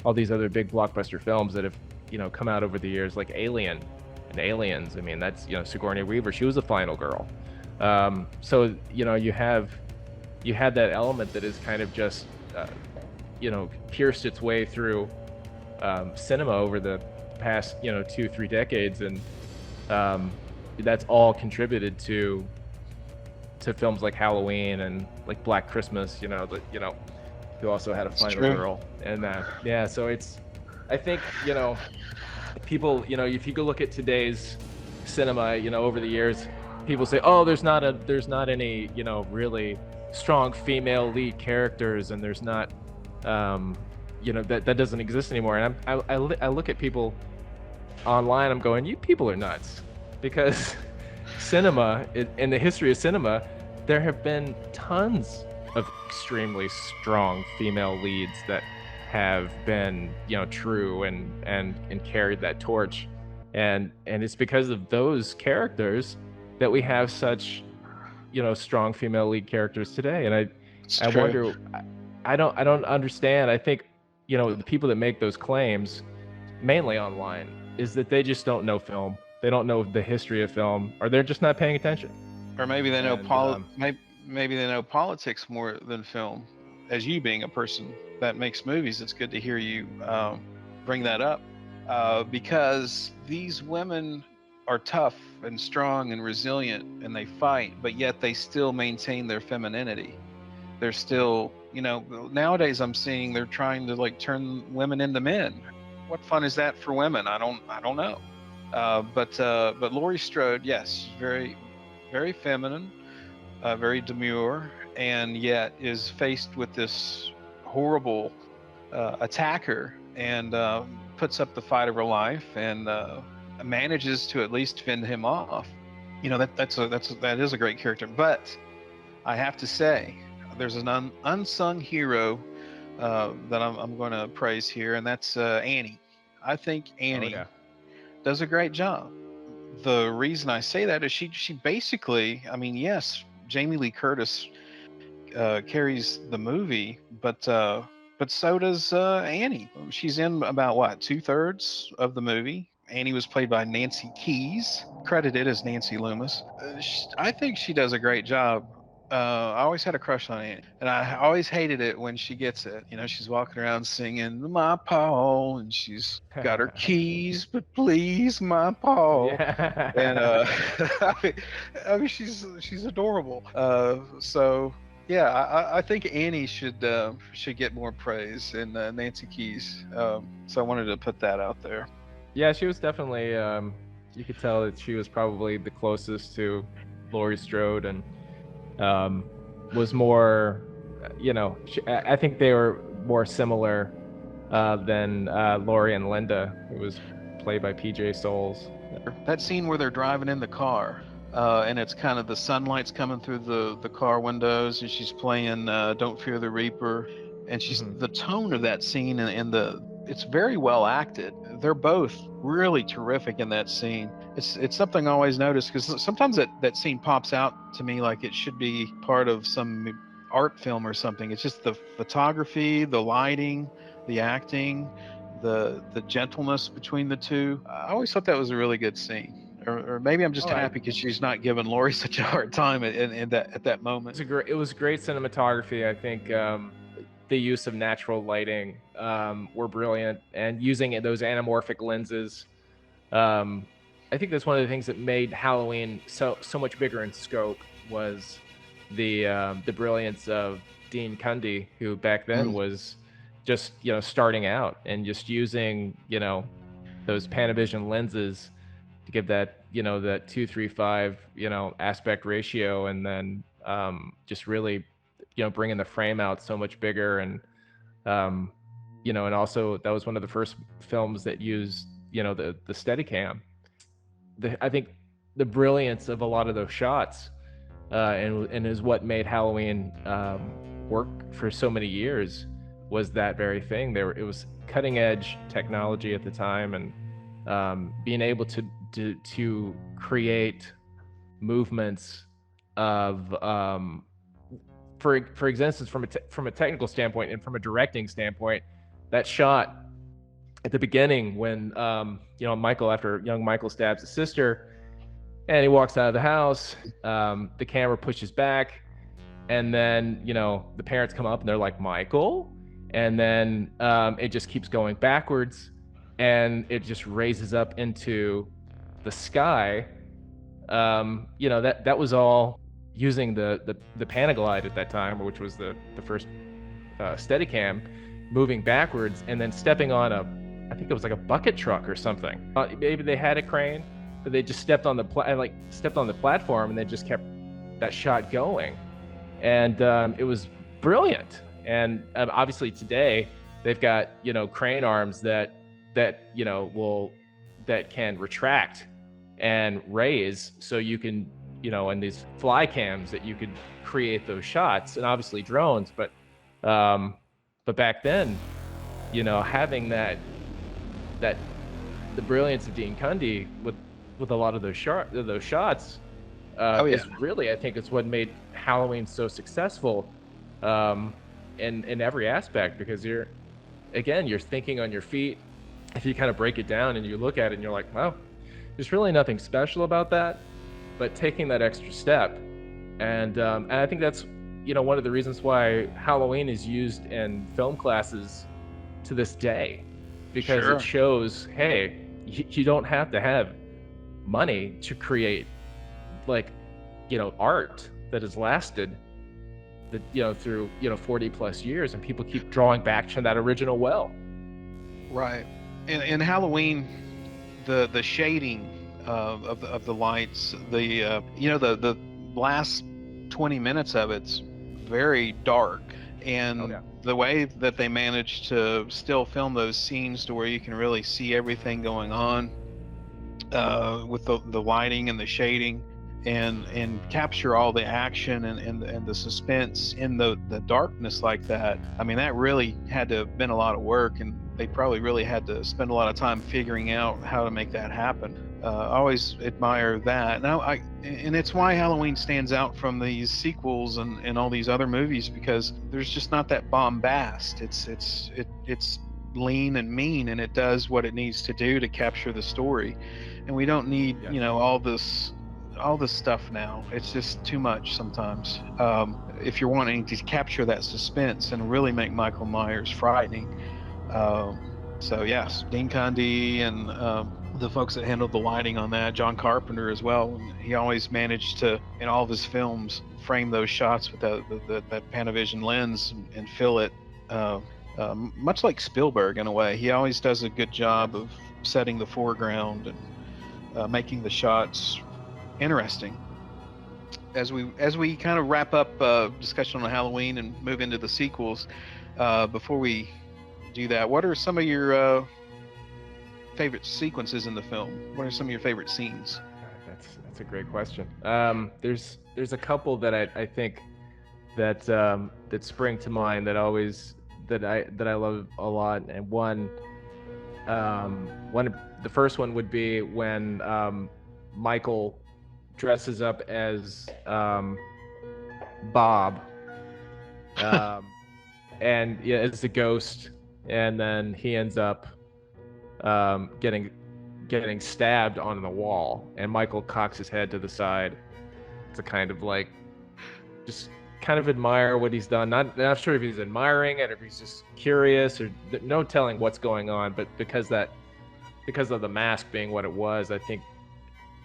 all these other big blockbuster films that have, you know, come out over the years, like Alien and Aliens. I mean, that's, you know, Sigourney Weaver. She was the final girl. So you know, you had that element that is kind of just you know, pierced its way through cinema over the past, you know, 2 3 decades, and um, that's all contributed to films like Halloween and like Black Christmas, you know, that, you know, who also had a It's final true. girl. And yeah, so it's, I think, you know, people, you know, if you go look at today's cinema, you know, over the years, people say, oh, there's not any, you know, really strong female lead characters, and there's not, um, you know, that doesn't exist anymore. And I look at people online, I'm going, you people are nuts, because cinema, in the history of cinema, there have been tons of extremely strong female leads that have been, you know, true and carried that torch, and it's because of those characters that we have such, you know, strong female lead characters today. And It's I true. wonder, I don't understand. I think, you know, the people that make those claims, mainly online, is that they just don't know film. They don't know the history of film, or they're just not paying attention. Or maybe they know And maybe they know politics more than film. As you being a person that makes movies, it's good to hear you bring that up, because these women are tough and strong and resilient, and they fight, but yet they still maintain their femininity. They're still, nowadays I'm seeing they're trying to like turn women into men. What fun is that for women? I don't know. But Laurie Strode, yes, very, very feminine, very demure, and yet is faced with this horrible attacker, and puts up the fight of her life, and manages to at least fend him off. That is a great character. But I have to say, there's an unsung hero that I'm going to praise here, and that's Annie. I think oh Annie yeah, does a great job. The reason I say that is she basically, I mean, yes, Jamie Lee Curtis carries the movie, but so does Annie. She's in about what, 2/3 of the movie. Annie was played by Nancy Kyes, credited as Nancy Loomis. I think she does a great job. I always had a crush on Annie, and I always hated it when she gets it. She's walking around singing "My Paul," and she's got her keys, but please, my Paul. And yeah. I mean, she's adorable. So. Yeah, I think Annie should get more praise, and Nancy Kyes. So I wanted to put that out there. Yeah, she was definitely. You could tell that she was probably the closest to Laurie Strode, and was more. I think they were more similar than Laurie and Linda, who was played by PJ Souls. That scene where they're driving in the car, and it's kind of the sunlight's coming through the car windows, and she's playing "Don't Fear the Reaper," and she's the tone of that scene, and the it's very well acted. They're both really terrific in that scene. It's something I always notice, because sometimes that scene pops out to me like it should be part of some art film or something. It's just the photography, the lighting, the acting, the gentleness between the two. I always thought that was a really good scene. Or maybe I'm just happy because she's not giving Laurie such a hard time at that moment. It was great cinematography. I think the use of natural lighting were brilliant, and using those anamorphic lenses. I think that's one of the things that made Halloween so much bigger in scope, was the brilliance of Dean Cundey, who back then was just starting out, and just using those Panavision lenses to give that that 2:3:5 aspect ratio, and then just really bringing the frame out so much bigger, and and also that was one of the first films that used the Steadicam. I think the brilliance of a lot of those shots and is what made Halloween work for so many years, was that very thing. It was cutting edge technology at the time, and being able to create movements of for instance, from a technical standpoint and from a directing standpoint, that shot at the beginning when Michael, after young Michael stabs his sister and he walks out of the house, the camera pushes back, and then the parents come up and they're like, Michael, and then it just keeps going backwards, and it just raises up into the sky. That was all using the Panaglide at that time, which was the first Steadicam, moving backwards and then stepping on I think it was like a bucket truck or something. Maybe they had a crane, but they just stepped on the platform, and they just kept that shot going, and it was brilliant. And obviously today they've got crane arms that can retract and raise, so you can and these fly cams that you could create those shots, and obviously drones, but back then having that the brilliance of Dean Cundey with a lot of those shots is really, I think, it's what made Halloween so successful in every aspect, because you're thinking on your feet. If you kind of break it down and you look at it and you're like, wow, there's really nothing special about that, but taking that extra step, and I think that's one of the reasons why Halloween is used in film classes to this day, because it shows, hey, you don't have to have money to create art that has lasted through 40 plus years, and people keep drawing back to that original well. Right. In Halloween, the shading of the lights, the last 20 minutes of it's very dark, and the way that they managed to still film those scenes to where you can really see everything going on with the lighting and the shading, and capture all the action and the suspense in the darkness like that. I mean, that really had to have been a lot of work, and they probably really had to spend a lot of time figuring out how to make that happen. I always admire that. Now, and it's why Halloween stands out from these sequels and all these other movies, because there's just not that bombast. It's lean and mean, and it does what it needs to do to capture the story. And we don't need all this stuff now. It's just too much sometimes. If you're wanting to capture that suspense and really make Michael Myers frightening. So yes, Dean Cundey and the folks that handled the lighting on that, John Carpenter as well. He always managed to, in all of his films, frame those shots with that Panavision lens and fill it, much like Spielberg in a way. He always does a good job of setting the foreground and making the shots interesting. As we kind of wrap up discussion on Halloween and move into the sequels, before we do that, what are some of your favorite sequences in the film? What are some of your favorite scenes? That's a great question. There's a couple that I think that spring to mind that I love a lot, and the first one would be when Michael dresses up as Bob, and yeah, as the ghost, and then he ends up getting stabbed on the wall, and Michael cocks his head to the side to kind of like just kind of admire what he's done. Not sure if he's admiring it or if he's just curious, or no telling what's going on, but because of the mask being what it was, I think,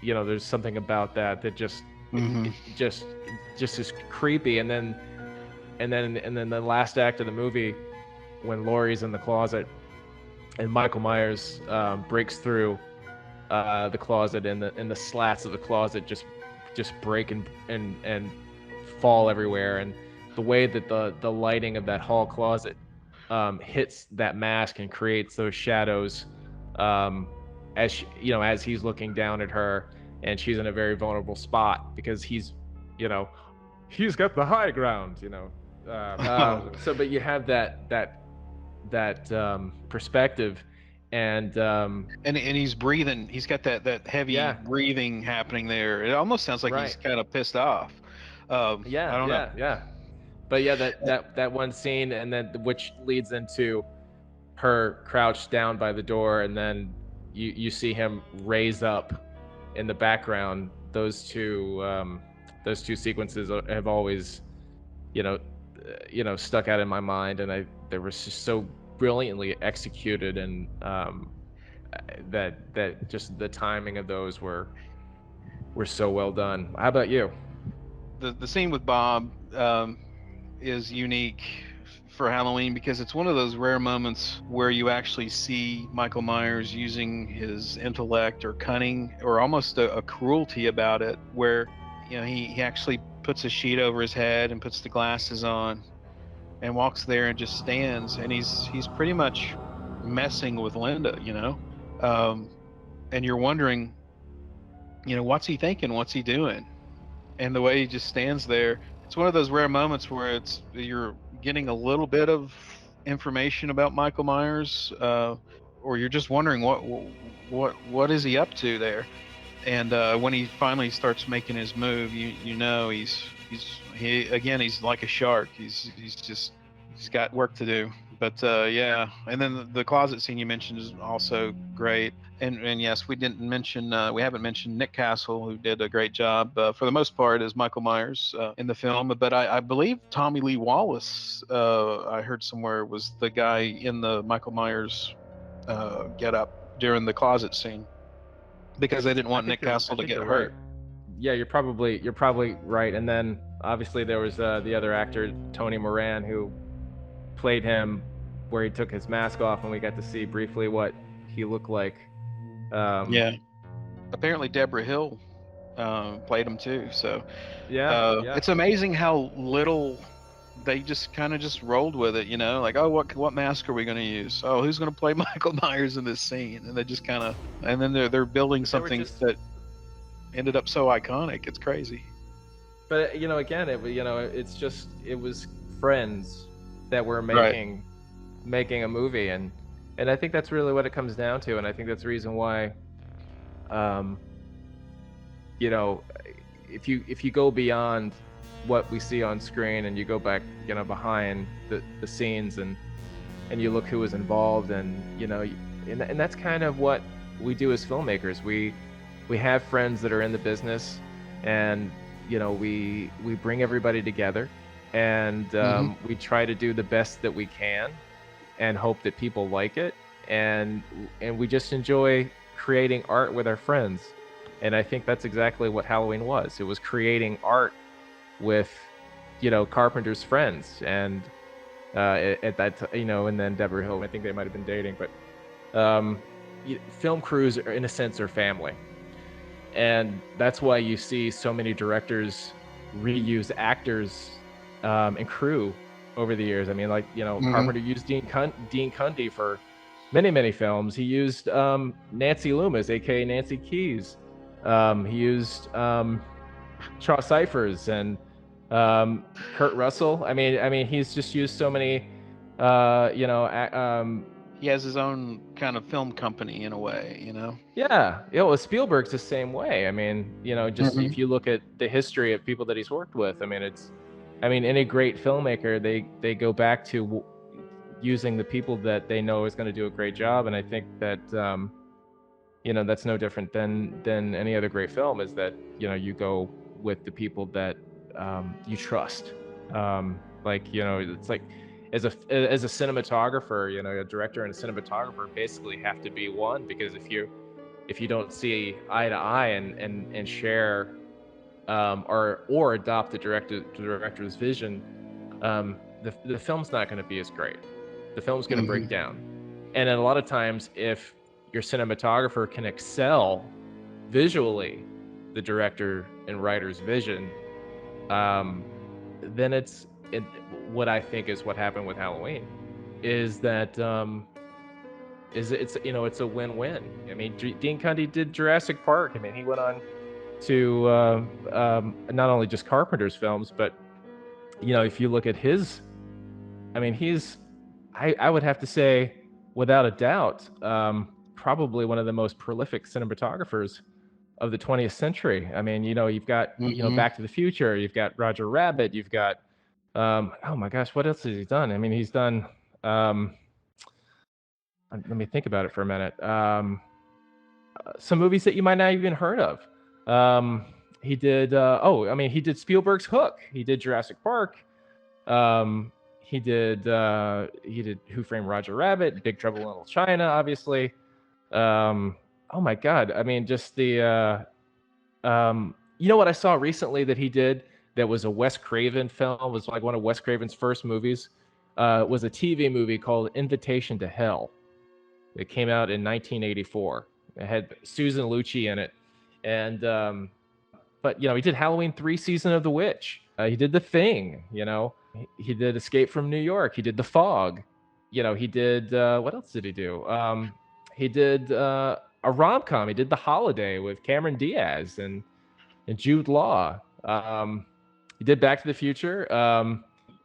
you know, there's something about that just it just is creepy. And then the last act of the movie, when Laurie's in the closet and Michael Myers breaks through the closet, and the slats of the closet just break and fall everywhere, and the way that the lighting of that hall closet hits that mask and creates those shadows, as he's looking down at her, and she's in a very vulnerable spot because he's got the high ground, so but you have that perspective, and he's breathing. He's got that heavy breathing happening there. It almost sounds like he's kind of pissed off. I don't know. Yeah. But yeah, that one scene, and then which leads into her crouched down by the door, and then you see him raise up in the background. Those two sequences have always, stuck out in my mind, and they were just so brilliantly executed, and that just the timing of those were so well done. How about you? The scene with Bob is unique for Halloween because it's one of those rare moments where you actually see Michael Myers using his intellect or cunning or almost a cruelty about it, where he actually puts a sheet over his head and puts the glasses on and walks there and just stands, and he's pretty much messing with Linda, and you're wondering, what's he thinking, what's he doing? And the way he just stands there, it's one of those rare moments where you're getting a little bit of information about Michael Myers, or you're just wondering what is he up to there. And when he finally starts making his move, he's like a shark. He's got work to do. But and then the closet scene you mentioned is also great. And yes, we haven't mentioned Nick Castle, who did a great job for the most part as Michael Myers in the film. But I believe Tommy Lee Wallace, I heard somewhere, was the guy in the Michael Myers getup during the closet scene, because they didn't want Nick Castle to get hurt. Right. Yeah, you're probably right. And then obviously there was the other actor, Tony Moran, who played him, where he took his mask off, and we got to see briefly what he looked like. Apparently Debra Hill played him too. So it's amazing how little they just kind of just rolled with it, like, oh, what mask are we going to use? Oh, who's going to play Michael Myers in this scene? And they just kind of, and then they're building something that ended up so iconic. It's crazy. But again, it was friends that were making a movie, and I think that's really what it comes down to, and I think that's the reason why, if you go beyond what we see on screen and you go back, behind the scenes, and you look who was involved, and and that's kind of what we do as filmmakers. We have friends that are in the business, and we bring everybody together, and we try to do the best that we can and hope that people like it, and we just enjoy creating art with our friends. And I think that's exactly what Halloween was. It was creating art with, Carpenter's friends. And at that, and then Debra Hill, I think they might have been dating, but film crews are, in a sense, are family. And that's why you see so many directors reuse actors and crew over the years. I mean, like, Carpenter used Dean Cundy for many films. He used Nancy Loomis, aka Nancy Kyes. He used Shaw Cyphers and Kurt Russell. I mean, he's just used so many. He has his own kind of film company in a way, Yeah, well, Spielberg's the same way. I mean, just if you look at the history of people that he's worked with, I mean, any great filmmaker, they go back to using the people that they know is going to do a great job, and I think that that's no different than any other great film. Is that you go with the people that you trust. It's like as a cinematographer, a director and a cinematographer basically have to be one, because if you don't see eye to eye and share or adopt the director's vision, the film's not going to be as great. The film's going to break down. And then a lot of times, if your cinematographer can excel visually the director and writer's vision, then what I think is what happened with Halloween is that it's a win-win. I mean, Dean Cundy did Jurassic Park. I mean, he went on to not only just Carpenter's films, but if you look at his, I mean, I would have to say, without a doubt, probably one of the most prolific cinematographers of the 20th century. I mean, you've got Back to the Future, you've got Roger Rabbit, you've got oh my gosh, what else has he done? I mean, he's done let me think about it for a minute. Some movies that you might not even heard of. He did he did Spielberg's Hook. He did Jurassic Park. He did Who Framed Roger Rabbit, Big Trouble in Little China, obviously. Oh my God. I mean, just the what I saw recently that he did that was a Wes Craven film, was like one of Wes Craven's first movies, was a TV movie called Invitation to Hell. It came out in 1984. It had Susan Lucci in it. And but he did Halloween 3 Season of the Witch. He did The Thing, He did Escape from New York. He did The Fog. He did what else did he do? He did a rom-com. He did The Holiday with Cameron Diaz and Jude Law. He did Back to the Future.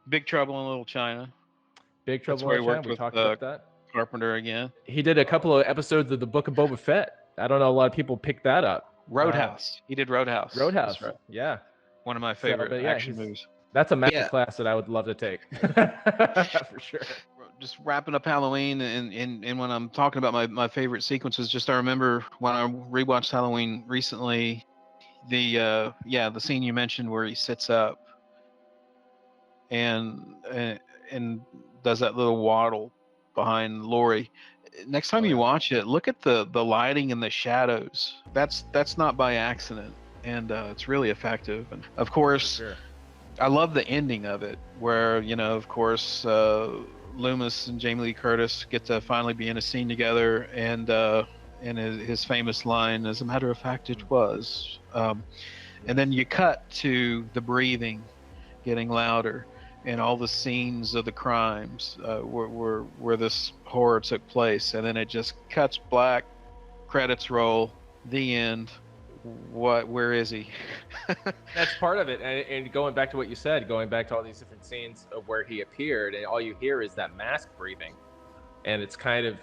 Big Trouble in Little China. Big Trouble in Little China. We talked about that. Carpenter again. He did a couple of episodes of the Book of Boba Fett. I don't know, a lot of people picked that up. Roadhouse. He did Roadhouse. Roadhouse, right. Yeah. One of my favorite action movies. That's a master class that I would love to take. For sure. Just wrapping up Halloween, and when I'm talking about my favorite sequences, just I remember when I rewatched Halloween recently, the scene you mentioned where he sits up and does that little waddle behind Laurie. Next time you watch it, look at the lighting and the shadows. That's not by accident, and it's really effective. And of course, I love the ending of it, where of course Loomis and Jamie Lee Curtis get to finally be in a scene together, and his famous line, "As a matter of fact, it was." And then you cut to the breathing getting louder, and all the scenes of the crimes where this horror took place, and then it just cuts black, credits roll, the end. Where is he? That's part of it. And going back to what you said, going back to all these different scenes of where he appeared, and all you hear is that mask breathing, and it's kind of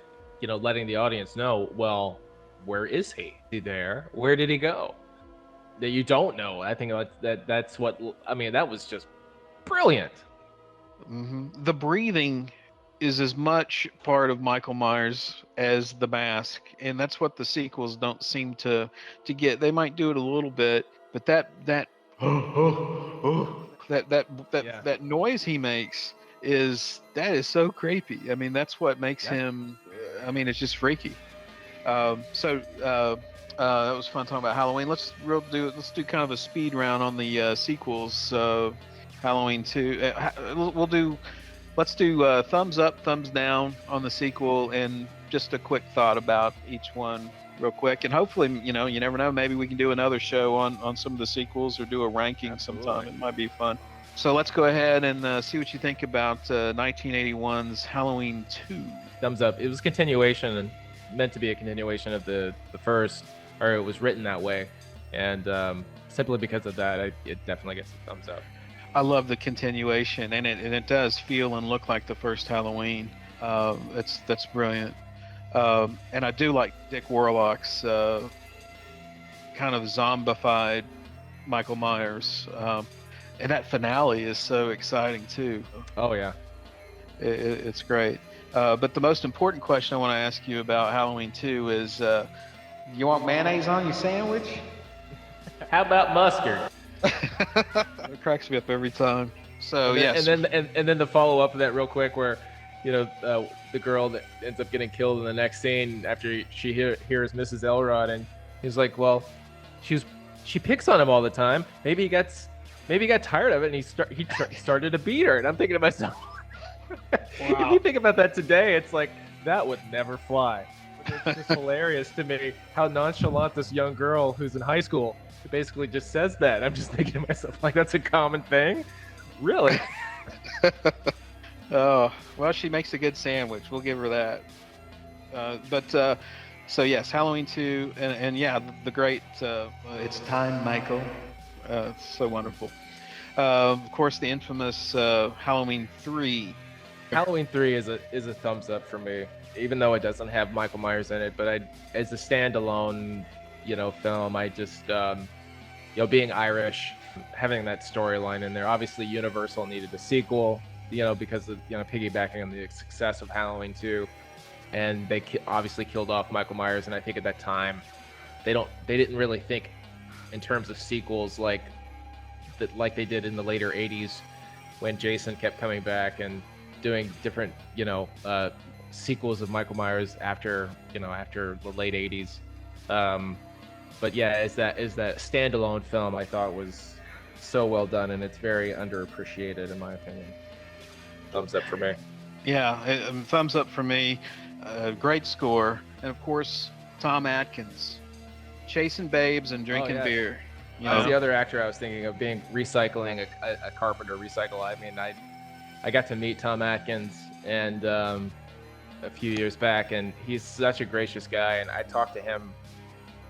letting the audience know, well, where is he? Is he there? Where did he go? That you don't know. I think that's what that was just brilliant. Mm-hmm. The breathing is as much part of Michael Myers as the mask, and that's what the sequels don't seem to get. They might do it a little bit, but that noise he makes is so creepy. I mean, that's what makes him. I mean, it's just freaky. That was fun talking about Halloween. Let's do kind of a speed round on the sequels. Halloween 2. Let's do thumbs up, thumbs down on the sequel, and just a quick thought about each one real quick. And hopefully, you never know, maybe we can do another show on some of the sequels or do a ranking sometime. It might be fun. So let's go ahead and see what you think about 1981's Halloween 2. Thumbs up. It was continuation and meant to be a continuation of the first, or it was written that way. And simply because of that, it definitely gets a thumbs up. I love the continuation, and it does feel and look like the first Halloween. That's brilliant. And I do like Dick Warlock's kind of zombified Michael Myers. And that finale is so exciting too. Oh yeah, it's great. But the most important question I want to ask you about Halloween 2 is, you want mayonnaise on your sandwich? How about mustard? It cracks me up every time. So yes. And then the follow up of that real quick, where the girl that ends up getting killed in the next scene after she hears Mrs. Elrod, and he's like, well, she picks on him all the time. Maybe he got tired of it, and he started to beat her. And I'm thinking to myself, wow. If you think about that today, it's like that would never fly. It's just hilarious to me how nonchalant this young girl who's in high school basically just says that. I'm just thinking to myself, like, that's a common thing? Really? Oh, well, she makes a good sandwich. We'll give her that. So yes, Halloween 2, and yeah, the great, it's time, Michael. So wonderful. Of course, the infamous Halloween 3. Halloween 3 is a thumbs up for me, even though it doesn't have Michael Myers in it. But as a standalone, film, I just, being Irish, having that storyline in there. Obviously, Universal needed a sequel, because of piggybacking on the success of Halloween 2, and they obviously killed off Michael Myers. And I think at that time, they didn't really think in terms of sequels like they did in the later 80s when Jason kept coming back and doing different sequels of Michael Myers after the late 80s. But yeah, as that standalone film, I thought was so well done, and it's very underappreciated in my opinion. Thumbs up for me. Yeah, thumbs up for me. Great score, and of course Tom Atkins, chasing babes and drinking beer. That was the other actor I was thinking of, being recycling a Carpenter recycle. I mean, I got to meet Tom Atkins and a few years back, and he's such a gracious guy, and I talked to him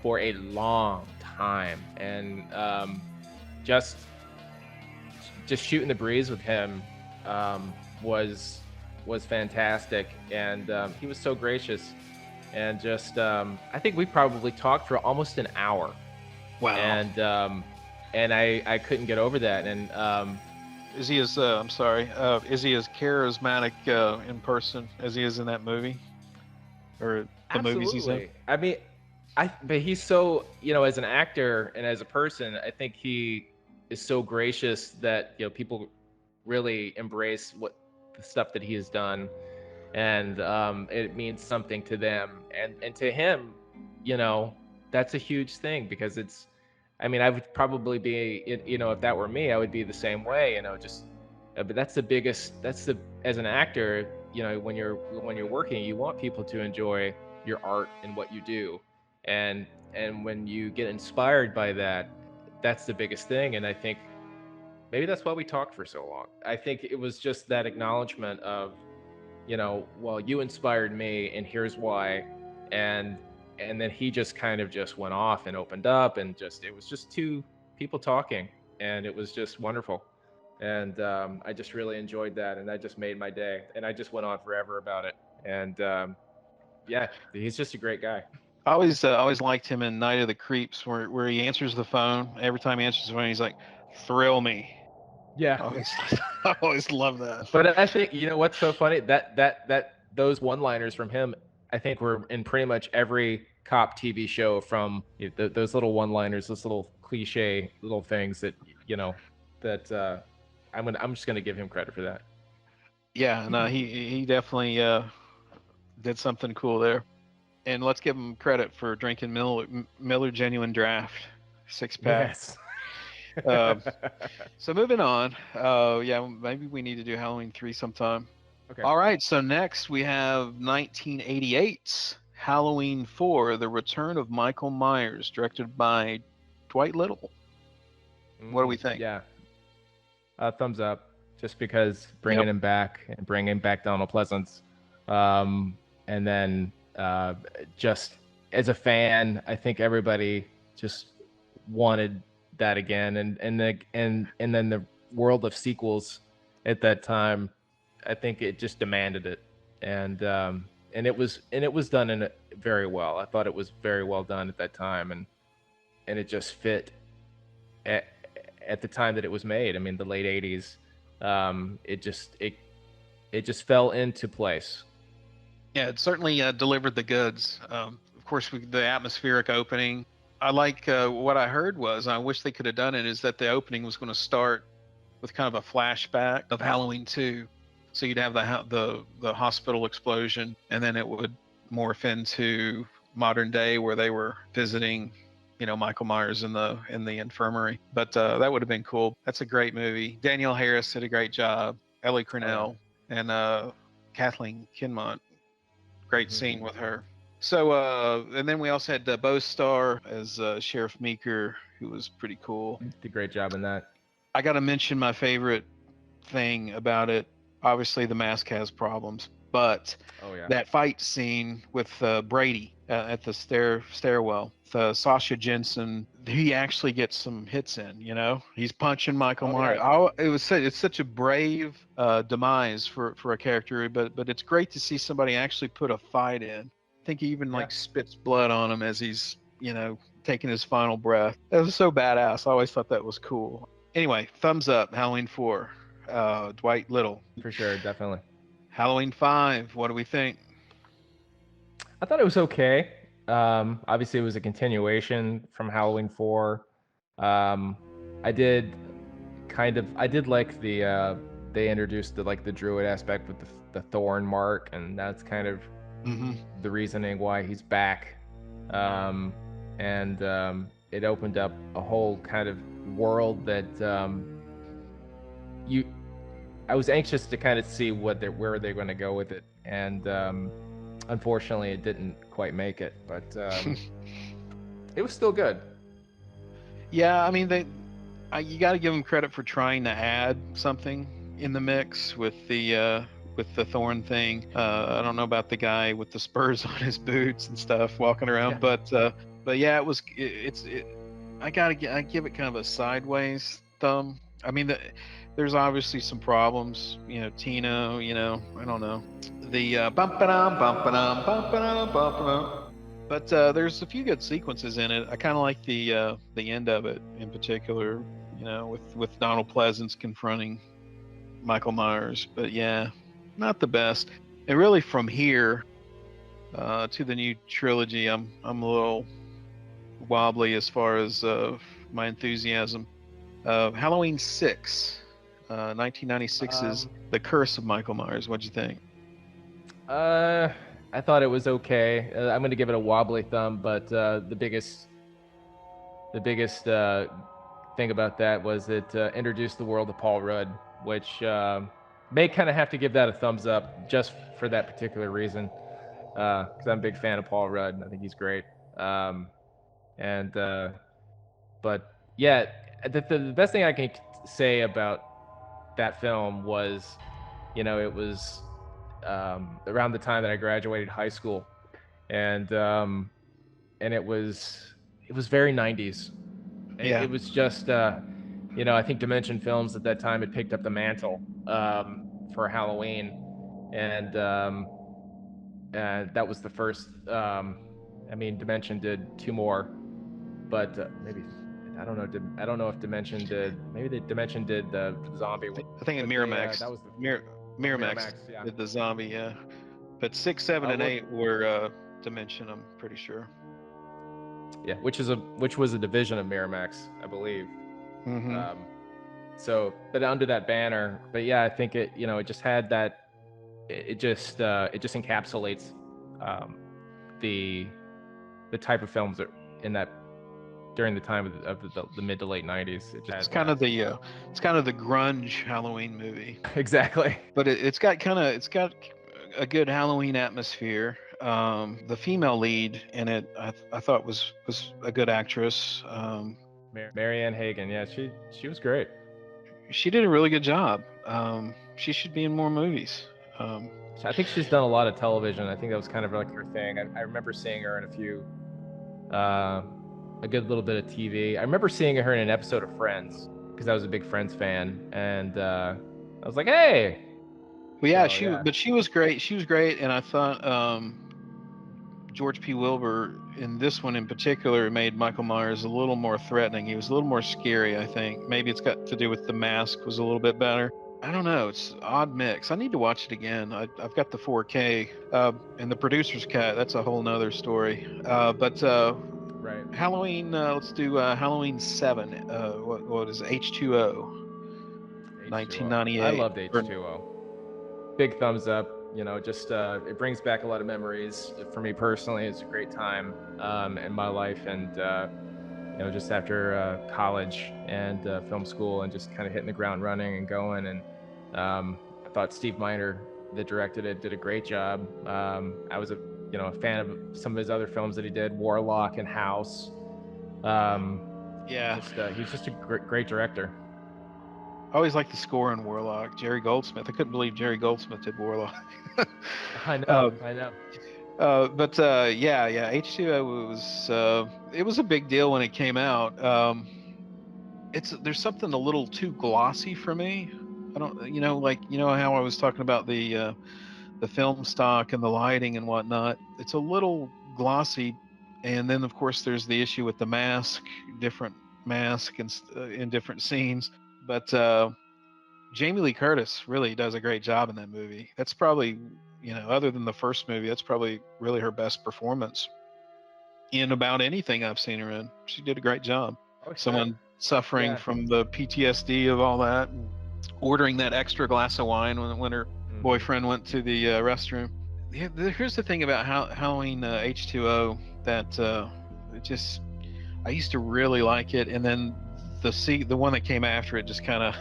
for a long time, and just shooting the breeze with him was fantastic, and he was so gracious, and just I think we probably talked for almost an hour. Wow. And I couldn't get over that. And is he as is he as charismatic in person as he is in that movie, or the absolutely. Movies he's in? I mean, but he's so, as an actor and as a person, I think he is so gracious that people really embrace the stuff that he has done, and it means something to them, and to him, that's a huge thing, because it's, I mean, I would probably be, if that were me, I would be the same way, but that's the biggest, as an actor, when you're working, you want people to enjoy your art and what you do. And when you get inspired by that, that's the biggest thing. And I think maybe that's why we talked for so long. I think it was just that acknowledgement of, well, you inspired me, and here's why. And then he just kind of just went off and opened up, and it was just two people talking, and it was just wonderful. And I just really enjoyed that, and that just made my day. And I just went on forever about it. And yeah, he's just a great guy. I always liked him in Night of the Creeps, where he answers the phone. Every time he answers the phone, he's like, "Thrill me." Yeah, I always love that. But I think what's so funny, that those one-liners from him, I think, were in pretty much every cop TV show. From those little one-liners, those little cliche little things that that I'm just gonna give him credit for that. Yeah, no, he definitely did something cool there. And let's give him credit for drinking Miller Genuine Draft 6-pack. Yes. So moving on. Yeah, maybe we need to do Halloween 3 sometime. Okay. All right, so next we have 1988's Halloween 4, The Return of Michael Myers, directed by Dwight Little. What do we think? Yeah. Thumbs up, just because bringing him back and bringing back Donald Pleasence. And then just as a fan, I think everybody just wanted that again. And then the world of sequels at that time, I think it just demanded it. And it was done in very well. I thought it was very well done at that time, and it just fit at the time that it was made. I mean, the late 80s. It just fell into place. Yeah, it certainly delivered the goods. Of course, the atmospheric opening. I like what I heard was, I wish they could have done it, is that the opening was going to start with kind of a flashback of Halloween 2. So you'd have the hospital explosion, and then it would morph into modern day where they were visiting, Michael Myers in the infirmary. But that would have been cool. That's a great movie. Danielle Harris did a great job. Ellie Cornell and Kathleen Kinmont. Great scene with her. So, and then we also had Bo Starr as Sheriff Meeker, who was pretty cool. Did a great job in that. I got to mention my favorite thing about it. Obviously, the mask has problems, but that fight scene with Brady at the stairwell, Sasha Jensen, he actually gets some hits in. He's punching Michael Myers. It's such a brave demise for a character, but it's great to see somebody actually put a fight in. I think he even spits blood on him as he's taking his final breath. That was so badass. I always thought that was cool. Anyway, thumbs up. Halloween 4. Dwight Little. For sure, definitely. Halloween 5, what do we think? I thought it was okay. Obviously, it was a continuation from Halloween 4. I did like they introduced the druid aspect with the thorn mark, and that's kind of the reasoning why he's back. It opened up a whole kind of world that I was anxious to kind of see where they're going to go with it, and unfortunately, it didn't quite make it. But it was still good. Yeah, I mean, you got to give them credit for trying to add something in the mix with the thorn thing. I don't know about the guy with the spurs on his boots and stuff walking around, but yeah, I give it kind of a sideways thumb. I mean, there's obviously some problems, Tina, I don't know, the but there's a few good sequences in it. I kind of like the end of it in particular, with Donald Pleasence confronting Michael Myers. But yeah, not the best. And really, from here to the new trilogy, I'm a little wobbly as far as my enthusiasm. Halloween 6, 1996's The Curse of Michael Myers. What'd you think? I thought it was okay. I'm going to give it a wobbly thumb, but the biggest thing about that was it introduced the world of Paul Rudd, which may kind of have to give that a thumbs up just for that particular reason, because I'm a big fan of Paul Rudd. I think he's great. But yeah, the best thing I can say about that film was, it was around the time that I graduated high school, and it was very 90s. It was just I think Dimension Films at that time had picked up the mantle for Halloween, and that was the first. I mean, Dimension did 2 more, but maybe I don't know. I don't know if Dimension did. Maybe Dimension did the zombie one. I think Miramax. That was the Miramax did the zombie. Yeah, but 6, 7, and 8 were Dimension. I'm pretty sure. Yeah, which was a division of Miramax, I believe. So, but under that banner. But yeah, I think it just had that. It just encapsulates the type of films that in that during the time of the mid to late 90s. It's kind of the grunge Halloween movie. Exactly. But it's got a good Halloween atmosphere. The female lead in it, I thought was a good actress. Marianne Hagen, yeah, she was great. She did a really good job. She should be in more movies. I think she's done a lot of television. I think that was kind of like her thing. I remember seeing her in a few, a good little bit of TV. I remember seeing her in an episode of Friends because I was a big Friends fan, and I was like, hey. Well, yeah, but she was great. She was great, and I thought George P. Wilbur in this one in particular made Michael Myers a little more threatening. He was a little more scary, I think. Maybe it's got to do with the mask was a little bit better. I don't know. It's an odd mix. I need to watch it again. I've got the 4K and the producer's cut. That's a whole nother story. But right. Halloween. Let's do Halloween 7. What is it? H2O. 1998. I loved H2O. Big thumbs up. You know, just it brings back a lot of memories for me personally. It's a great time in my life, and you know, just after college and film school, and just kind of hitting the ground running and going. And I thought Steve Miner, that directed it, did a great job. I was a fan of some of his other films that he did, Warlock and House. Yeah, he's just a great director. I always liked the score in Warlock. Jerry Goldsmith. I couldn't believe Jerry Goldsmith did Warlock. I know. I know. But yeah, H2O was it was a big deal when it came out. There's something a little too glossy for me. I don't, how I was talking about the film stock and the lighting and whatnot. It's a little glossy, and then of course there's the issue with the mask, different mask and in different scenes. But Jamie Lee Curtis really does a great job in that movie. That's probably, other than the first movie, that's probably really her best performance in about anything I've seen her in. She did a great job. Oh, sure. Someone suffering from the PTSD of all that, and ordering that extra glass of wine when her boyfriend went to the restroom. Yeah, here's the thing about Halloween H2O that I used to really like it, and then the one that came after it just kind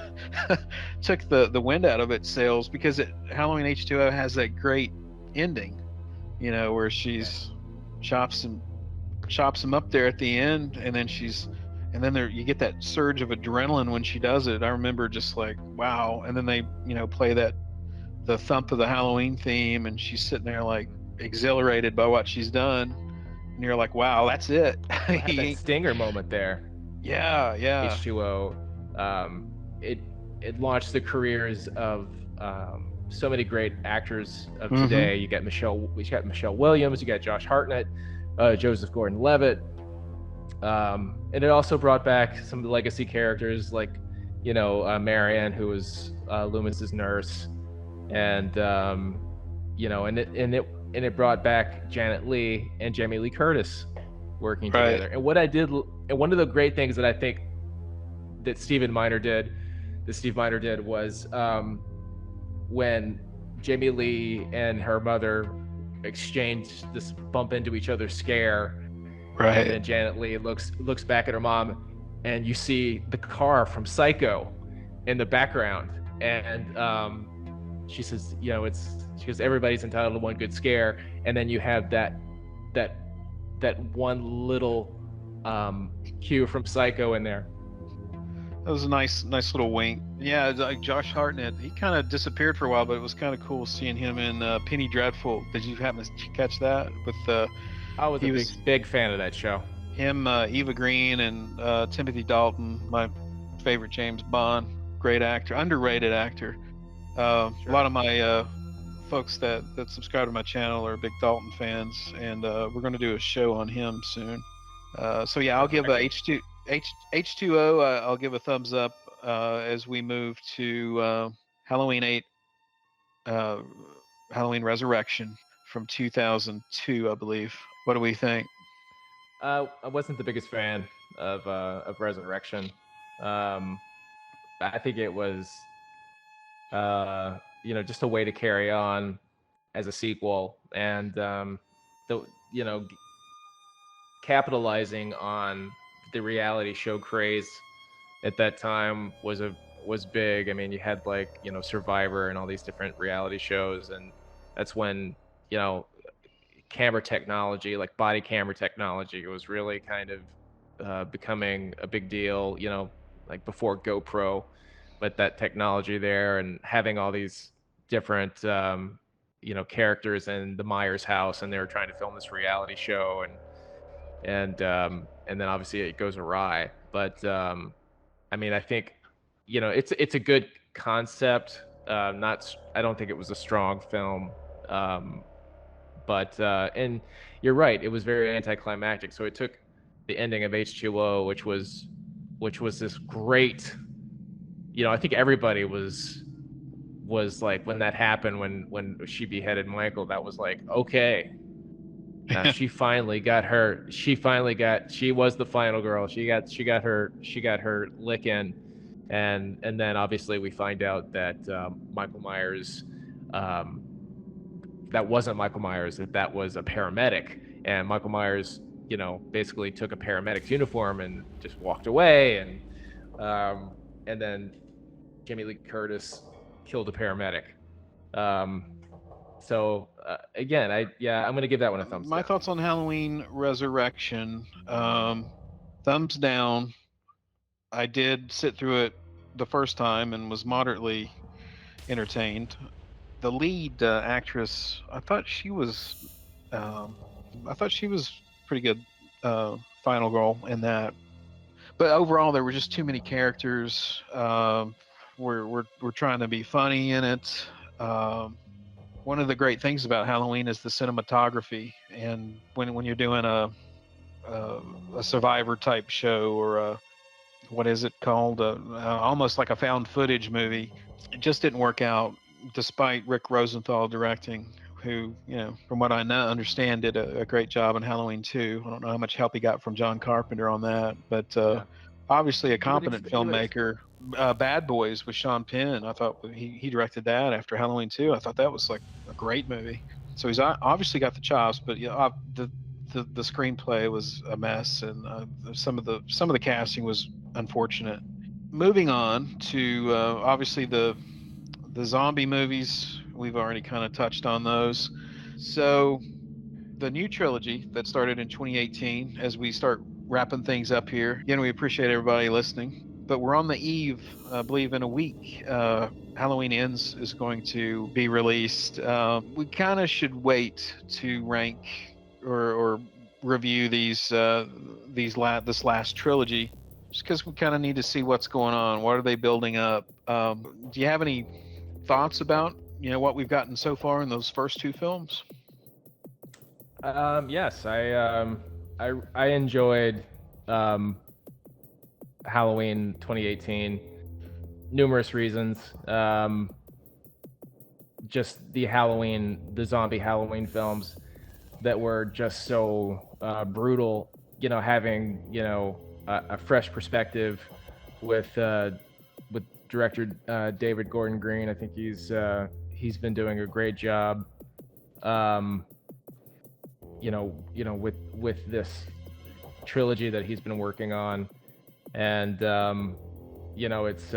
of took the wind out of its sails, because Halloween H2O has that great ending, where she's chops him up there at the end, and then you get that surge of adrenaline when she does it. I remember just like, wow. And then they play the thump of the Halloween theme, and she's sitting there like exhilarated by what she's done, and you're like, wow, that's it. I had that stinger moment there. Yeah. H2O, it launched the careers of so many great actors of today. You got Michelle Williams, you got Josh Hartnett, Joseph Gordon-Levitt, and it also brought back some of the legacy characters like Marianne, who was Loomis's nurse, and it brought back Janet Leigh and Jamie Lee Curtis working together. And one of the great things that I think that Steve Miner did was when Jamie Lee and her mother exchanged this bump into each other scare, and then Janet Leigh looks back at her mom, and you see the car from Psycho in the background, and she says, she goes, everybody's entitled to one good scare, and then you have that one little cue from Psycho in there. That was a nice little wink. Yeah, like Josh Hartnett, he kind of disappeared for a while, but it was kind of cool seeing him in Penny Dreadful. Did you happen to catch that? I was a big fan of that show. Him, Eva Green, and Timothy Dalton, my favorite James Bond. Great actor, underrated actor. Sure. A lot of my folks that subscribe to my channel are big Dalton fans, and we're going to do a show on him soon. So yeah, I'll give H2O. I'll give a thumbs up as we move to Halloween 8, Halloween Resurrection from 2002, I believe. What do we think? I wasn't the biggest fan of Resurrection. I think it was just a way to carry on as a sequel, and capitalizing on the reality show craze at that time was big. I mean, you had like, Survivor and all these different reality shows, and that's when, camera technology, like body camera technology, was really kind of becoming a big deal, like before GoPro, but that technology there, and having all these different characters in the Myers house, and they were trying to film this reality show, and then obviously it goes awry. But I mean, I think it's a good concept. Not I don't think it was a strong film, but and you're right, it was very anticlimactic. So it took the ending of H2O, which was this great. I think everybody was like, when that happened, when she beheaded Michael, that was like, okay, now she was the final girl. She got her lick in, and then obviously we find out that Michael Myers, um, that wasn't Michael Myers, that was a paramedic, and Michael Myers, basically took a paramedic's uniform and just walked away, and then Jamie Lee Curtis killed a paramedic. So again, I'm gonna give that one a thumbs down. My thoughts on Halloween Resurrection, thumbs down. I did sit through it the first time and was moderately entertained. The lead actress, I thought she was pretty good final girl in that. But overall, there were just too many characters. We're trying to be funny in it. One of the great things about Halloween is the cinematography, and when you're doing a survivor type show, or what is it called, almost like a found footage movie, it just didn't work out, despite Rick Rosenthal directing, who, from what I understand, did a great job in Halloween 2. I don't know how much help he got from John Carpenter on that, but obviously a competent filmmaker. Bad Boys with Sean Penn, I thought he directed that after Halloween 2. I thought that was like a great movie. So he's obviously got the chops, but the screenplay was a mess, and some of the casting was unfortunate. Moving on to obviously the zombie movies, we've already kind of touched on those. So the new trilogy that started in 2018, as we start wrapping things up here, again, we appreciate everybody listening, but we're on the eve, I believe in a week, Halloween Ends is going to be released. We kind of should wait to rank or review this last trilogy, just because we kind of need to see what's going on. What are they building up? Do you have any thoughts about what we've gotten so far in those first two films? Yes, I enjoyed Halloween 2018. Numerous reasons. Just the zombie Halloween films that were just so brutal. Having a fresh perspective with director David Gordon Green. I think he's been doing a great job. With this trilogy that he's been working on, and it's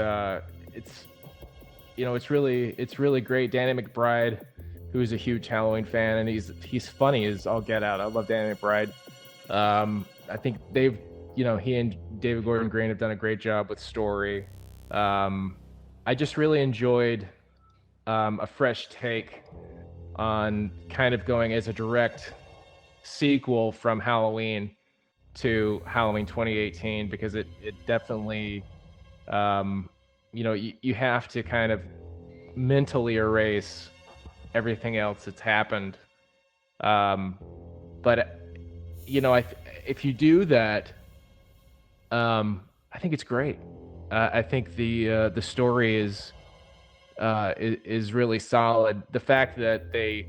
really great. Danny McBride, who's a huge Halloween fan, and he's funny as all get out. I love Danny McBride. I think he and David Gordon Green have done a great job with story. I just really enjoyed a fresh take on kind of going as a direct sequel from Halloween to Halloween 2018, because it definitely, you have to kind of mentally erase everything else that's happened. But if you do that, I think it's great. I think the story is really solid. The fact that they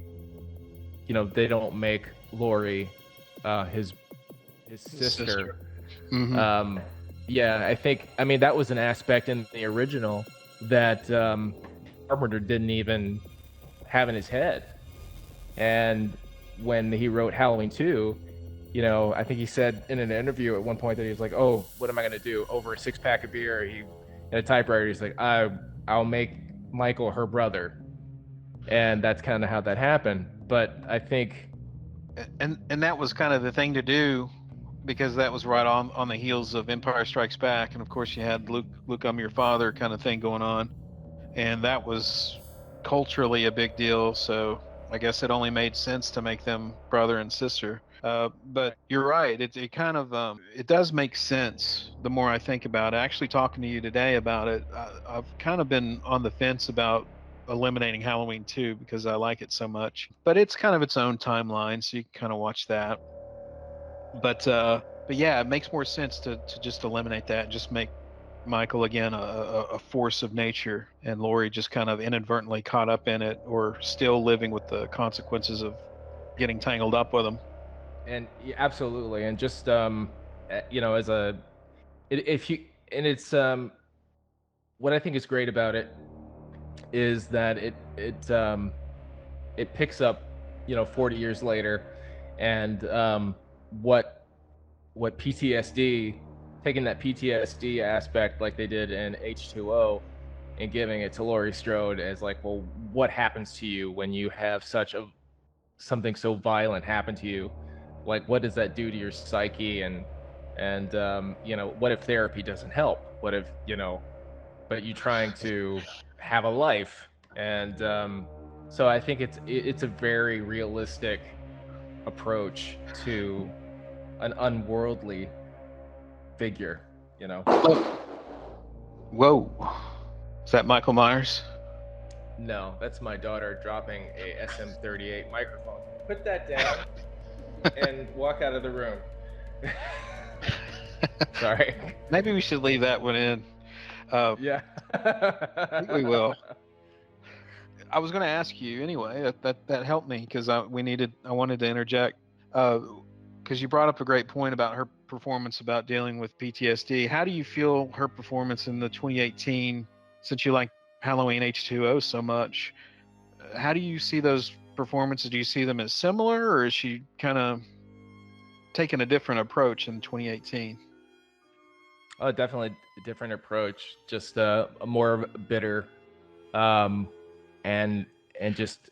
don't make Laurie his sister. Mm-hmm. I mean that was an aspect in the original that Carpenter didn't even have in his head, and when he wrote Halloween 2, you know, I think he said in an interview at one point that he was like, "Oh, what am I gonna do over a 6-pack of beer?" He at a typewriter, he's like, "I'll make Michael her brother," and that's kind of how that happened. But I think, And that was kind of the thing to do, because that was right on the heels of Empire Strikes Back, and of course you had Luke, I'm your father kind of thing going on, and that was culturally a big deal. So I guess it only made sense to make them brother and sister. But you're right. It kind of it does make sense the more I think about it. Actually, talking to you today about it, I've kind of been on the fence about eliminating Halloween 2 because I like it so much. But it's kind of its own timeline, so you can kind of watch that. But yeah, it makes more sense to just eliminate that and just make Michael again a force of nature, and Laurie just kind of inadvertently caught up in it, or still living with the consequences of getting tangled up with him. and yeah, absolutely, and just you know, as a if you and it's what I think is great about it is that it picks up, you know, 40 years later, and what PTSD, taking that PTSD aspect like they did in H2O and giving it to Laurie Strode as like, well, what happens to you when you have something so violent happen to you? Like, what does that do to your psyche? And you know, what if therapy doesn't help? What if, you know, but you trying to have a life? And so I think it's a very realistic approach to an unworldly figure, you know. Whoa, is that Michael Myers? No, that's my daughter dropping a SM38 microphone. Put that down and walk out of the room. Sorry. Maybe we should leave that one in. Yeah. We will. I was going to ask you anyway. That helped me because I wanted to interject because you brought up a great point about her performance about dealing with PTSD. How do you feel her performance in the 2018? Since you like Halloween H2O so much, how do you see those performances? Do you see them as similar, or is she kind of taking a different approach in 2018? Oh, definitely a different approach. Just a more bitter, um, and just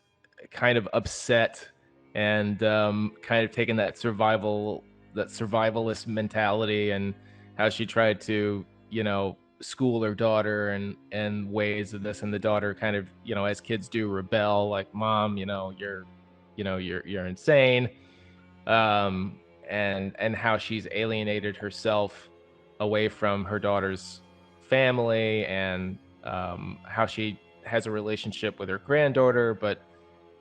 kind of upset, and kind of taking that survivalist mentality, and how she tried to, you know, school her daughter and ways of this, and the daughter kind of, you know, as kids do, rebel, like, "Mom, you know, you're insane," um, and how she's alienated herself away from her daughter's family, and how she has a relationship with her granddaughter, but,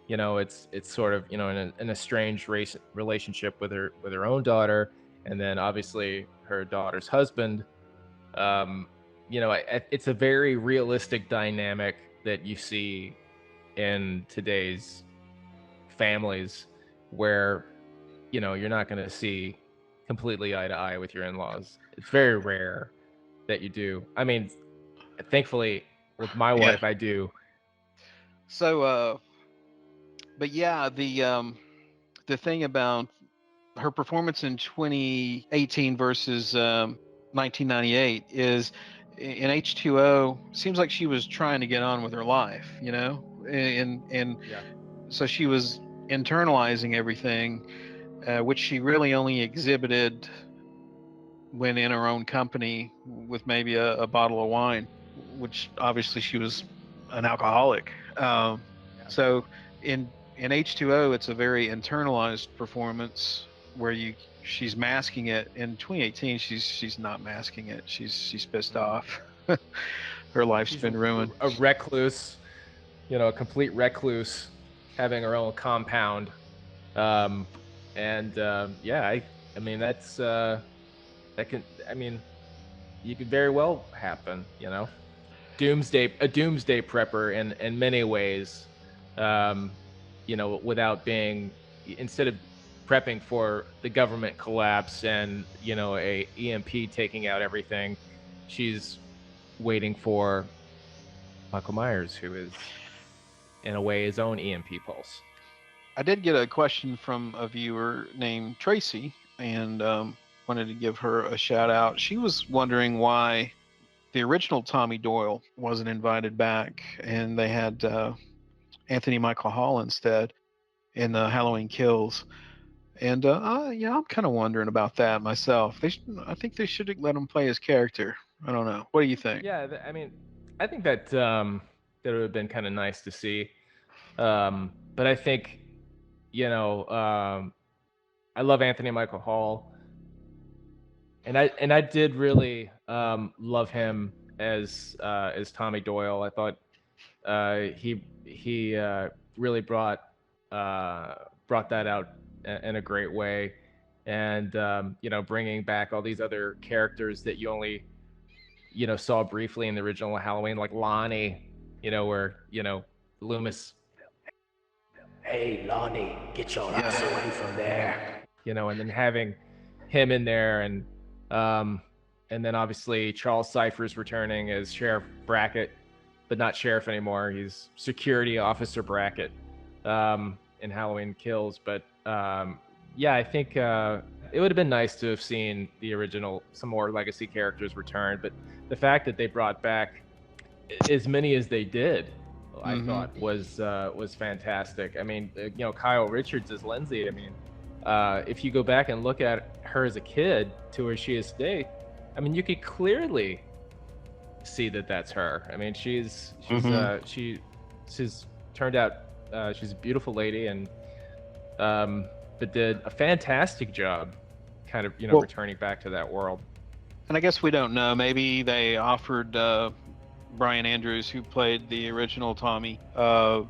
you know, it's sort of, you know, in a strange relationship with her own daughter, and then obviously her daughter's husband. um, you know, it's a very realistic dynamic that you see in today's families, where, you know, you're not going to see completely eye to eye with your in-laws. It's very rare that you do. I mean, thankfully with my Yeah. wife I do. So, but yeah, the thing about her performance in 2018 versus 1998 is in H2O seems like she was trying to get on with her life, you know, and Yeah. so she was internalizing everything, which she really only exhibited when in her own company with maybe a bottle of wine, which obviously she was an alcoholic. So in H2O, it's a very internalized performance where she's masking it. In 2018, she's not masking it. She's pissed off. Her life's She's been ruined. a recluse, you know, a complete recluse, having her own compound. um and yeah, I mean, that's that can, I mean, you could very well happen, you know. A doomsday prepper in many ways. um you know, without being, instead of prepping for the government collapse and, you know, a EMP taking out everything, she's waiting for Michael Myers, who is in a way his own EMP pulse. I did get a question from a viewer named Tracy, and wanted to give her a shout out. She was wondering why the original Tommy Doyle wasn't invited back, and they had Anthony Michael Hall instead in Halloween Kills. And yeah, I'm kind of wondering about that myself. I think they should have let him play his character. I don't know. What do you think? Yeah, I mean, I think that that would have been kind of nice to see. But I think, I love Anthony Michael Hall, and I did really love him as Tommy Doyle. I thought he really brought that out in a great way, and bringing back all these other characters that you only saw briefly in the original Halloween, like Lonnie, where Loomis, hey Lonnie, get your ass away from there, and then having him in there, and then obviously Charles Cypher's returning as Sheriff Brackett, but not sheriff anymore. He's security officer Brackett in Halloween Kills. But yeah, I think it would have been nice to have seen the original, some more legacy characters return. But the fact that they brought back as many as they did, I thought was fantastic. I mean, Kyle Richards as Lindsay. I mean, if you go back and look at her as a kid to where she is today, I mean, you could clearly see that that's her. I mean, she's turned out she's a beautiful lady, and but did a fantastic job, kind of returning back to that world. And I guess we don't know. Maybe they offered Brian Andrews, who played the original Tommy,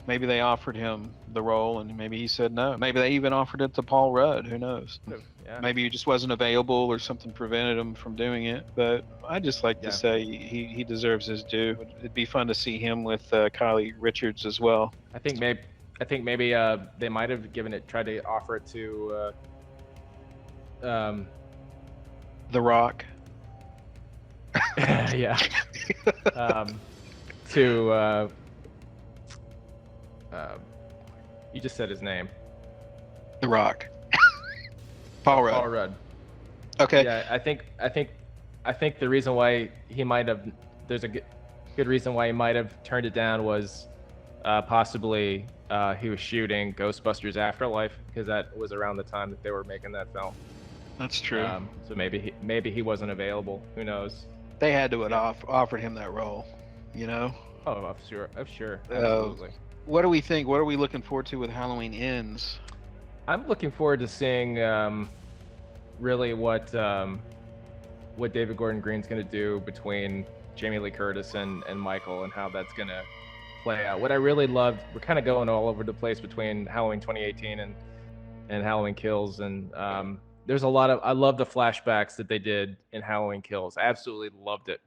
maybe they offered him the role, and maybe he said no. Maybe they even offered it to Paul Rudd. Who knows? Yeah. Maybe he just wasn't available, or something prevented him from doing it. But I just like to say he deserves his due. It'd be fun to see him with Kylie Richards as well. I think maybe they might have tried to offer it to The Rock. Yeah. To you just said his name. The Rock. Paul Rudd. Paul Rudd. Okay. Yeah, I think the reason why he might have, there's a good reason why he might have turned it down was possibly he was shooting Ghostbusters Afterlife, because that was around the time that they were making that film. That's true. So maybe he wasn't available. Who knows? They had to have offered him that role, Oh, I'm sure. Absolutely. What do we think? What are we looking forward to with Halloween Ends? I'm looking forward to seeing really what David Gordon Green's going to do between Jamie Lee Curtis and Michael, and how that's going to play out. What I really loved, we're kind of going all over the place between Halloween 2018 and Halloween Kills, and there's a lot of, I love the flashbacks that they did in Halloween Kills. I absolutely loved it.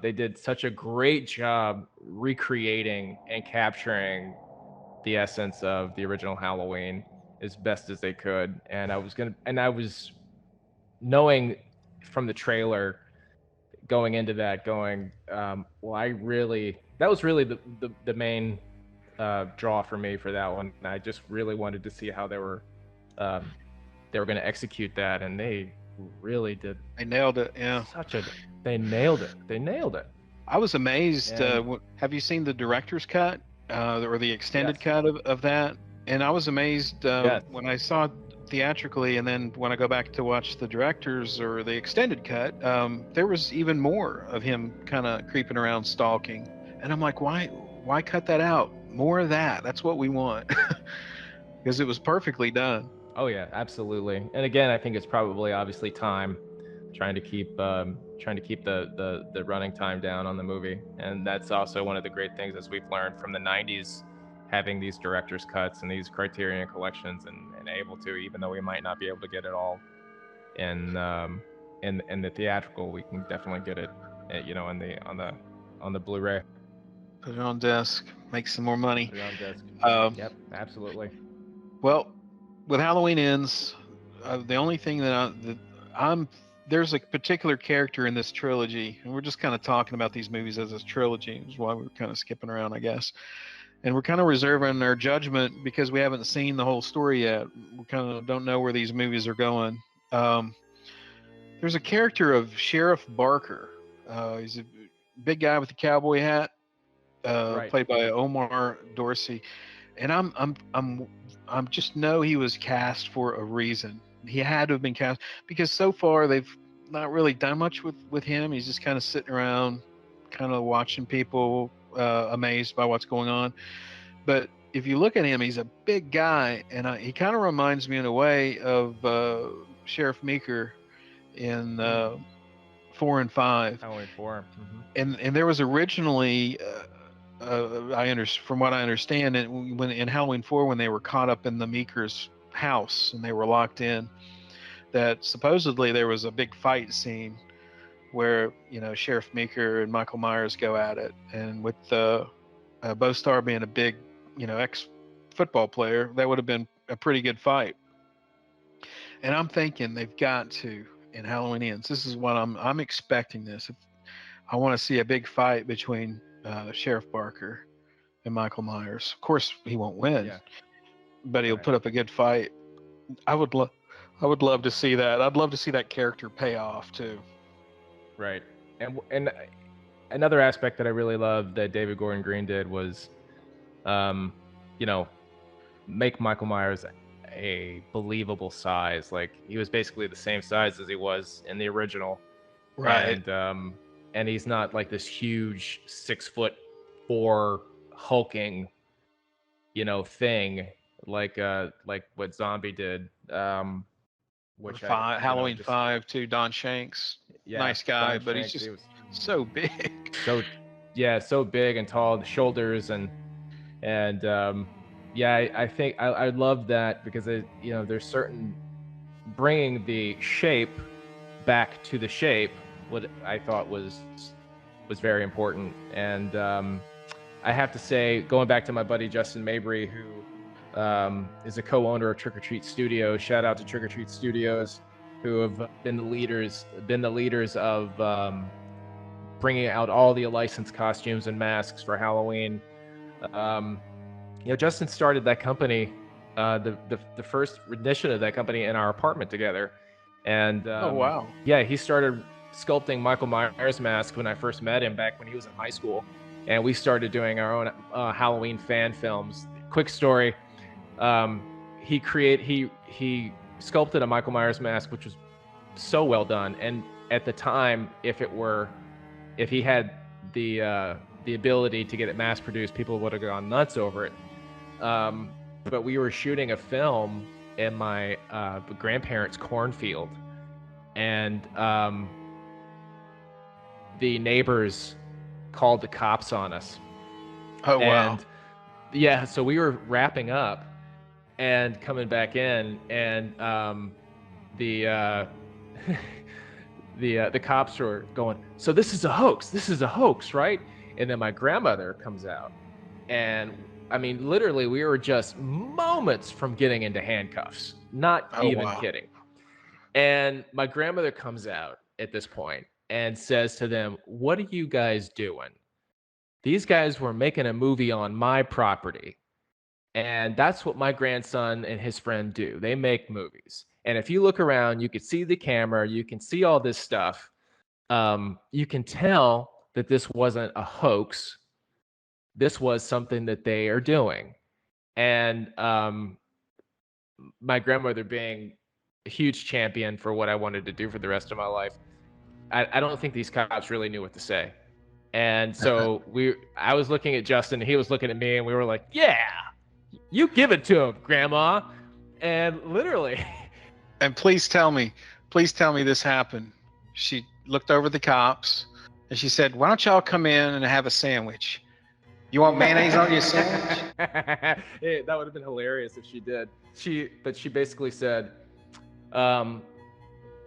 They did such a great job recreating and capturing the essence of the original Halloween as best as they could. And I was knowing from the trailer going into that, that was really the main draw for me for that one. And I just really wanted to see how they were going to execute that, and they really did. They nailed it. Yeah. They nailed it. I was amazed. Have you seen the director's cut or the extended cut of that? And I was amazed when I saw it theatrically, and then when I go back to watch the director's or the extended cut, there was even more of him kind of creeping around stalking. And I'm like, why cut that out? More of that. That's what we want. Because it was perfectly done. Oh yeah, absolutely. And again, I think it's probably obviously time, trying to keep the running time down on the movie. And that's also one of the great things, as we've learned from the 90s, having these director's cuts and these Criterion collections, and able to, even though we might not be able to get it all in the theatrical, we can definitely get it on the Blu-ray. Put it on disc, make some more money. Put it on disc. Yep, absolutely. Well, with Halloween Ends, the only thing there's a particular character in this trilogy, and we're just kind of talking about these movies as a trilogy, is why we're kind of skipping around, I guess. and we're kind of reserving our judgment because we haven't seen the whole story yet. We kind of don't know where these movies are going. There's a character of Sheriff Barker. He's a big guy with a cowboy hat, Right. played by Omar Dorsey, and I'm just know he was cast for a reason. He had to have been cast because so far they've not really done much with him. He's just kind of sitting around, kind of watching people, amazed by what's going on. But if you look at him, he's a big guy, and he kind of reminds me in a way of Sheriff Meeker in 4 and 5. Halloween 4. And there was originally, from what I understand, when in Halloween 4, when they were caught up in the Meeker's house and they were locked in, that supposedly there was a big fight scene where Sheriff Meeker and Michael Myers go at it, and with Bo Starr being a big ex football player, that would have been a pretty good fight. And I'm thinking they've got to, in Halloween Ends, this is what I'm expecting this. I want to see a big fight between Sheriff Barker and Michael Myers. Of course, he won't win, but he'll put up a good fight. I would love to see that. I'd love to see that character pay off too. Right. And another aspect that I really loved that David Gordon Green did was, make Michael Myers a believable size. Like, he was basically the same size as he was in the original. Right. And he's not like this huge 6'4" hulking, thing like what Zombie did. Which Halloween 5 too. Don Shanks, nice guy, but he's just so big. So big and tall, the shoulders and I think I love that because there's certain bringing the shape back to the shape, what I thought was very important. And I have to say, going back to my buddy Justin Mabry, who is a co-owner of Trick or Treat Studios. Shout out to Trick or Treat Studios, who have been the leaders of bringing out all the licensed costumes and masks for Halloween. Justin started that company, the first rendition of that company, in our apartment together. And oh wow, yeah, he started sculpting Michael Myers mask when I first met him back when he was in high school, and we started doing our own Halloween fan films. Quick story. He sculpted a Michael Myers mask, which was so well done. And at the time, if he had the ability to get it mass produced, people would have gone nuts over it. But we were shooting a film in my grandparents' cornfield, and the neighbors called the cops on us. Oh wow. And yeah, so we were wrapping up and coming back in, and the cops were going, "So this is a hoax, right?" And then my grandmother comes out, and I mean, literally, we were just moments from getting into handcuffs. Not even kidding. And my grandmother comes out at this point and says to them, "What are you guys doing? These guys were making a movie on my property. And that's what my grandson and his friend do. They make movies. And if you look around, you can see the camera, you can see all this stuff. You can tell that this wasn't a hoax. This was something that they are doing." And my grandmother, being a huge champion for what I wanted to do for the rest of my life, I don't think these cops really knew what to say. And so I was looking at Justin, he was looking at me, and we were like, "Yeah, you give it to him, Grandma." And literally. And please tell me this happened. She looked over the cops and she said, "Why don't y'all come in and have a sandwich? You want mayonnaise on your sandwich?" Hey, that would have been hilarious if she did. But she basically said,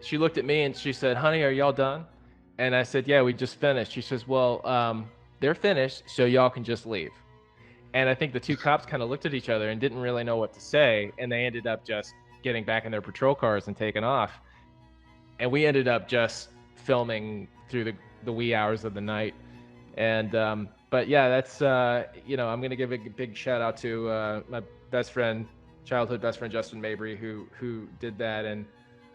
she looked at me and she said, "Honey, are y'all done?" And I said, "Yeah, we just finished." She says, "Well, they're finished, so y'all can just leave." And I think the two cops kind of looked at each other and didn't really know what to say, and they ended up just getting back in their patrol cars and taking off. And we ended up just filming through the wee hours of the night. And but yeah, that's I'm gonna give a big shout out to my best friend, childhood best friend Justin Mabry, who did that, and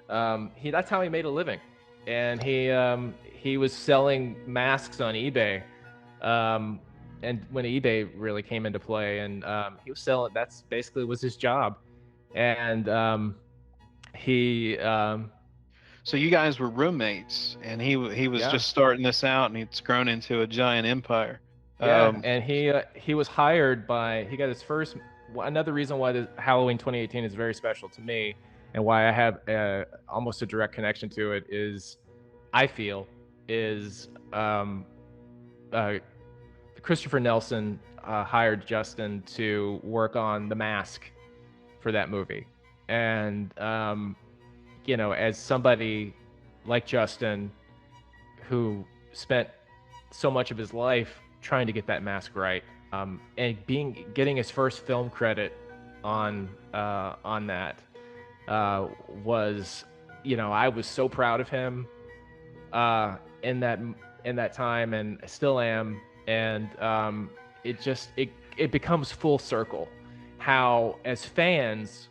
that's how he made a living, and he was selling masks on eBay, and when eBay really came into play, and he was selling. That's basically was his job, and he So you guys were roommates, and he was yeah. just starting this out, and it's grown into a giant empire. Yeah, and he was hired by he got his first. Another reason why the Halloween 2018 is very special to me, and why I have almost a direct connection to it is, I feel, is uh, Christopher Nelson hired Justin to work on The Mask for that movie, and as somebody like Justin who spent so much of his life trying to get that mask right, and getting his first film credit on that was, I was so proud of him in that time, and I still am, and it becomes full circle how, as fans,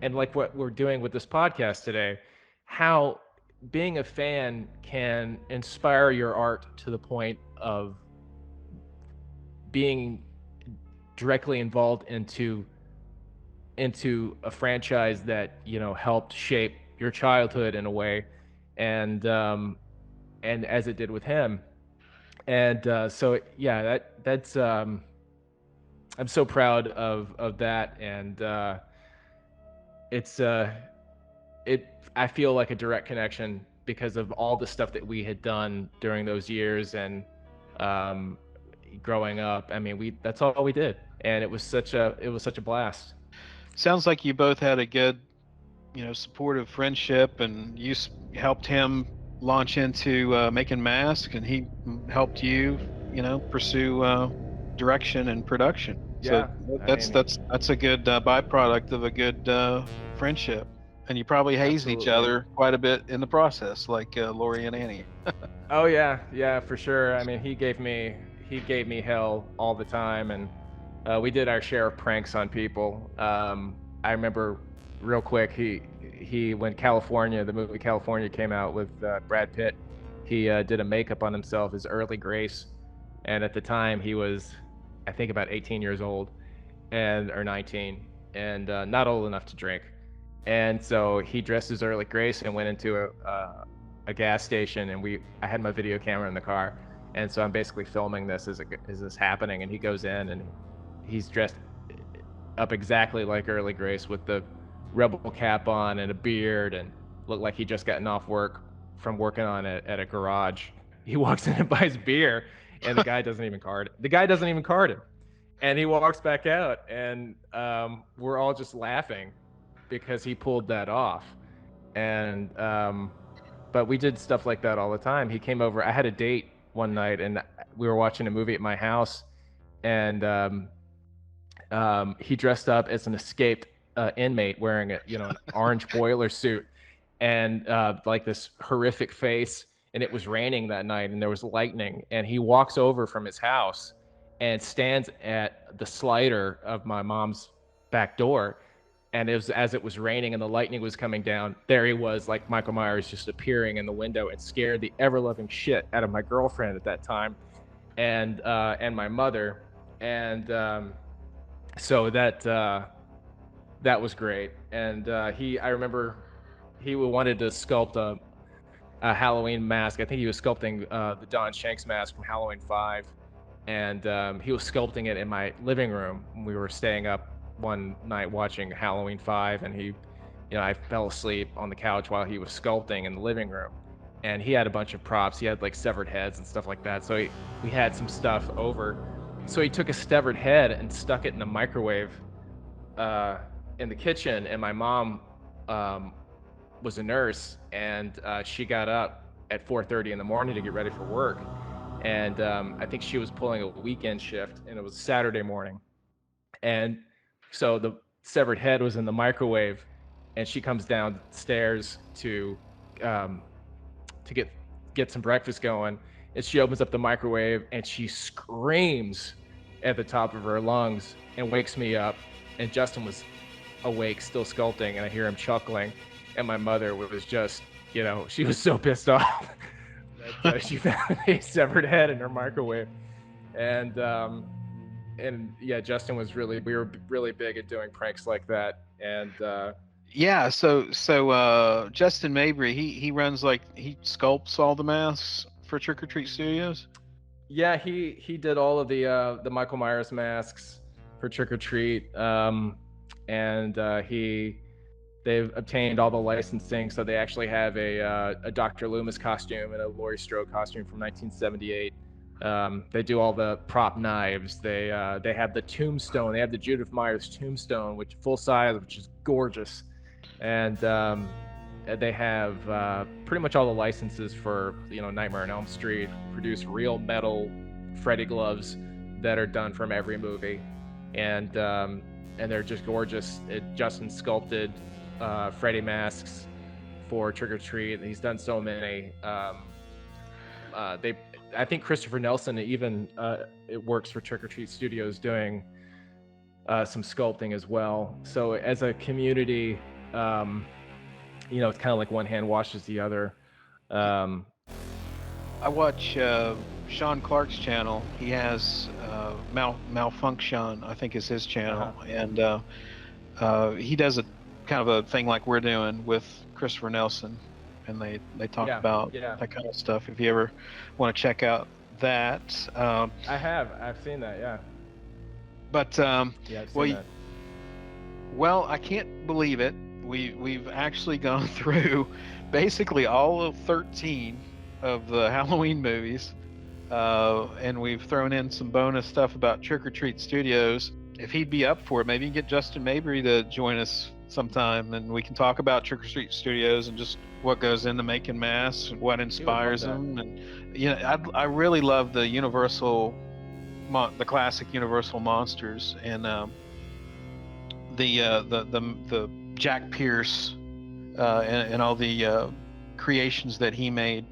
and like what we're doing with this podcast today, how being a fan can inspire your art to the point of being directly involved into a franchise that helped shape your childhood in a way, and as it did with him, and so yeah, that's I'm so proud of that, and it's it I feel like a direct connection because of all the stuff that we had done during those years, and um, growing up. I mean, that's all we did, and it was such a blast. Sounds like you both had a good, supportive friendship, and you helped him launch into making masks, and he helped you, pursue direction and production. So Yeah, I that's mean, that's that's a good byproduct of a good friendship. And you probably hazed each absolutely. other quite a bit in the process, like Lori and Annie. Oh yeah, yeah, for sure. I mean, he gave me hell all the time, and we did our share of pranks on people. I remember real quick. He when the movie California came out with Brad Pitt, he did a makeup on himself as Early Grace, and at the time he was, I think, about 18 years old, and or 19, and not old enough to drink. And so he dressed as Early Grace and went into a gas station, and I had my video camera in the car, and so I'm basically filming this as this happening, and he goes in and he's dressed up exactly like Early Grace with the rebel cap on and a beard, and looked like he just gotten off work from working on it at a garage. He walks in and buys beer, and the guy doesn't even card him, and he walks back out, and we're all just laughing because he pulled that off. And but we did stuff like that all the time. He came over. I had a date one night, and we were watching a movie at my house, and he dressed up as an escaped inmate wearing an orange boiler suit, and like this horrific face. And it was raining that night, and there was lightning. And he walks over from his house and stands at the slider of my mom's back door. And as it was raining and the lightning was coming down, there he was, like Michael Myers, just appearing in the window, and scared the ever loving shit out of my girlfriend at that time, and my mother. And so that was great. And I remember he wanted to sculpt a Halloween mask. I think he was sculpting the Don Shanks mask from Halloween 5, and he was sculpting it in my living room. We were staying up one night watching Halloween 5, and I fell asleep on the couch while he was sculpting in the living room. And he had a bunch of props. He had like severed heads and stuff like that. So we had some stuff over. So he took a severed head and stuck it in the microwave in the kitchen. And my mom was a nurse, and she got up at 4:30 in the morning to get ready for work. And I think she was pulling a weekend shift, and it was Saturday morning. And so the severed head was in the microwave, and she comes downstairs to um, get some breakfast going, and she opens up the microwave and she screams at the top of her lungs and wakes me up. And Justin was awake, still sculpting, and I hear him chuckling. And my mother was just, she was so pissed off that she found a severed head in her microwave. And yeah, Justin was we were really big at doing pranks like that. And yeah, so Justin Mabry, he runs, like, he sculpts all the masks for Trick or Treat Studios. Yeah, he did all of the Michael Myers masks for Trick or Treat, and they've obtained all the licensing, so they actually have a Dr. Loomis costume and a Laurie Strode costume from 1978. They do all the prop knives. They have the tombstone. They have the Judith Myers tombstone, which full size, which is gorgeous, and they have pretty much all the licenses for Nightmare on Elm Street. Produce real metal Freddy gloves that are done from every movie, and they're just gorgeous. Justin sculpted Freddy masks for Trick or Treat. He's done so many. I think Christopher Nelson even it works for Trick or Treat Studios doing some sculpting as well. So as a community, it's kind of like one hand washes the other. I watch Sean Clark's channel. He has Malfunction, I think is his channel, and he does a kind of a thing like we're doing with Christopher Nelson, and they talk about that kind of stuff. If you ever want to check out that, I've seen that, yeah. But well, I can't believe it. We've actually gone through basically all of 13 of the Halloween movies, and we've thrown in some bonus stuff about Trick or Treat Studios. If he'd be up for it, maybe you can get Justin Mabry to join us sometime, and we can talk about Trick or Treat Studios and just what goes into making masks and what inspires them. And I really love the the classic Universal monsters, and the Jack Pierce and all the creations that he made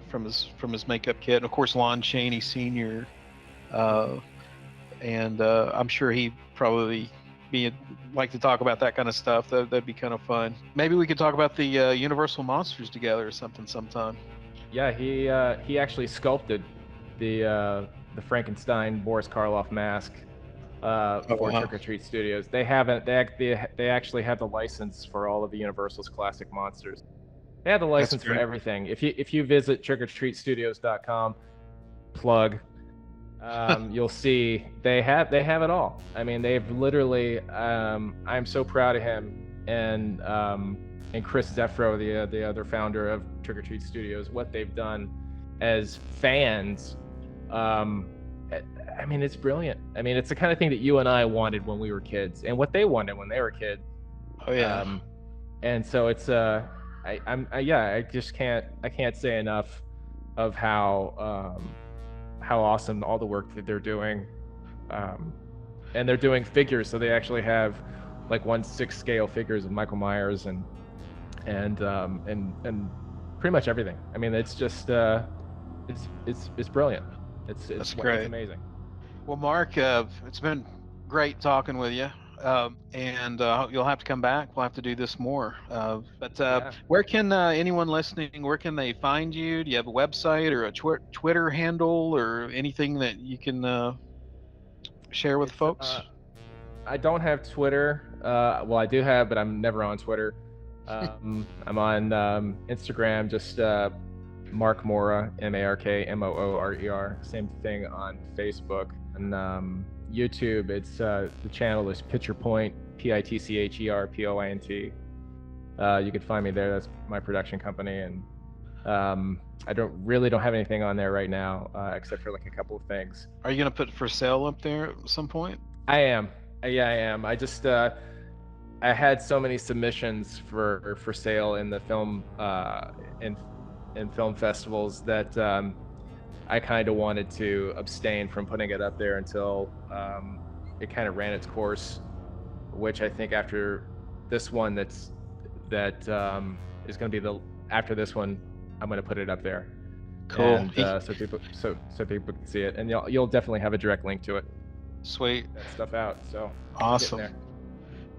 from his makeup kit, and of course Lon Chaney Sr. And I'm sure he'd probably like to talk about that kind of stuff. That'd be kind of fun. Maybe we could talk about the Universal monsters together or something sometime. Yeah, he actually sculpted the Frankenstein Boris Karloff mask for Trick or Treat Studios. They actually have the license for all of the Universal's classic monsters. They have the license for everything. If you visit trickortreatstudios.com, plug, you'll see they have it all. I mean, they've literally. I'm so proud of him and Chris Zeffro, the other founder of Trick or Treat Studios. What they've done as fans. I mean, it's brilliant. I mean, it's the kind of thing that you and I wanted when we were kids, and what they wanted when they were kids. Oh yeah. And so it's I just can't say enough of how awesome all the work that they're doing, and they're doing figures. So they actually have like 1/6 scale figures of Michael Myers and pretty much everything. I mean, it's just it's brilliant. It's great. It's amazing. Well, Mark, it's been great talking with you, and you'll have to come back. We'll have to do this more. Where can anyone listening, where can they find you? Do you have a website or a Twitter handle or anything that you can share with folks? I don't have Twitter. Well, I do have, but I'm never on Twitter. I'm on Instagram, just Mark Mora, MarkMoorer. Same thing on Facebook. And YouTube, it's the channel is Picture Point, Pitcherpoint. You can find me there. That's my production company, and I don't have anything on there right now, except for like a couple of things. Are you gonna put for sale up there at some point? I am. Yeah, I am. I just I had so many submissions for sale in the film in film festivals that I kind of wanted to abstain from putting it up there until it kind of ran its course, which I think after this one is going to be after this one, I'm going to put it up there. Cool. and so people can see it, and you'll definitely have a direct link to it. Sweet. That stuff out. So Awesome. Getting there.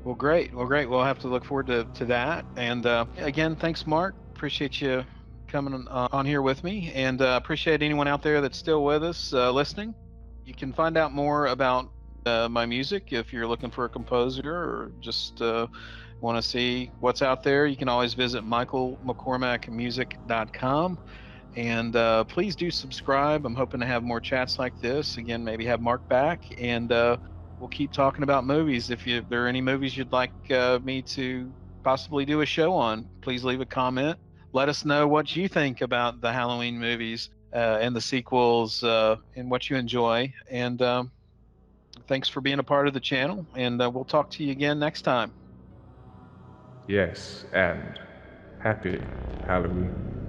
Well, great. We'll have to look forward to that. And again, thanks, Mark. Appreciate you coming on here with me, and appreciate anyone out there that's still with us listening. You can find out more about my music if you're looking for a composer or just want to see what's out there. You can always visit michaelmccormackmusic.com. And please do subscribe. I'm hoping to have more chats like this. Again, maybe have Mark back, and we'll keep talking about movies. If there are any movies you'd like me to possibly do a show on, please leave a comment. Let us know what you think about the Halloween movies and the sequels and what you enjoy. And thanks for being a part of the channel, and we'll talk to you again next time. Yes, and happy Halloween.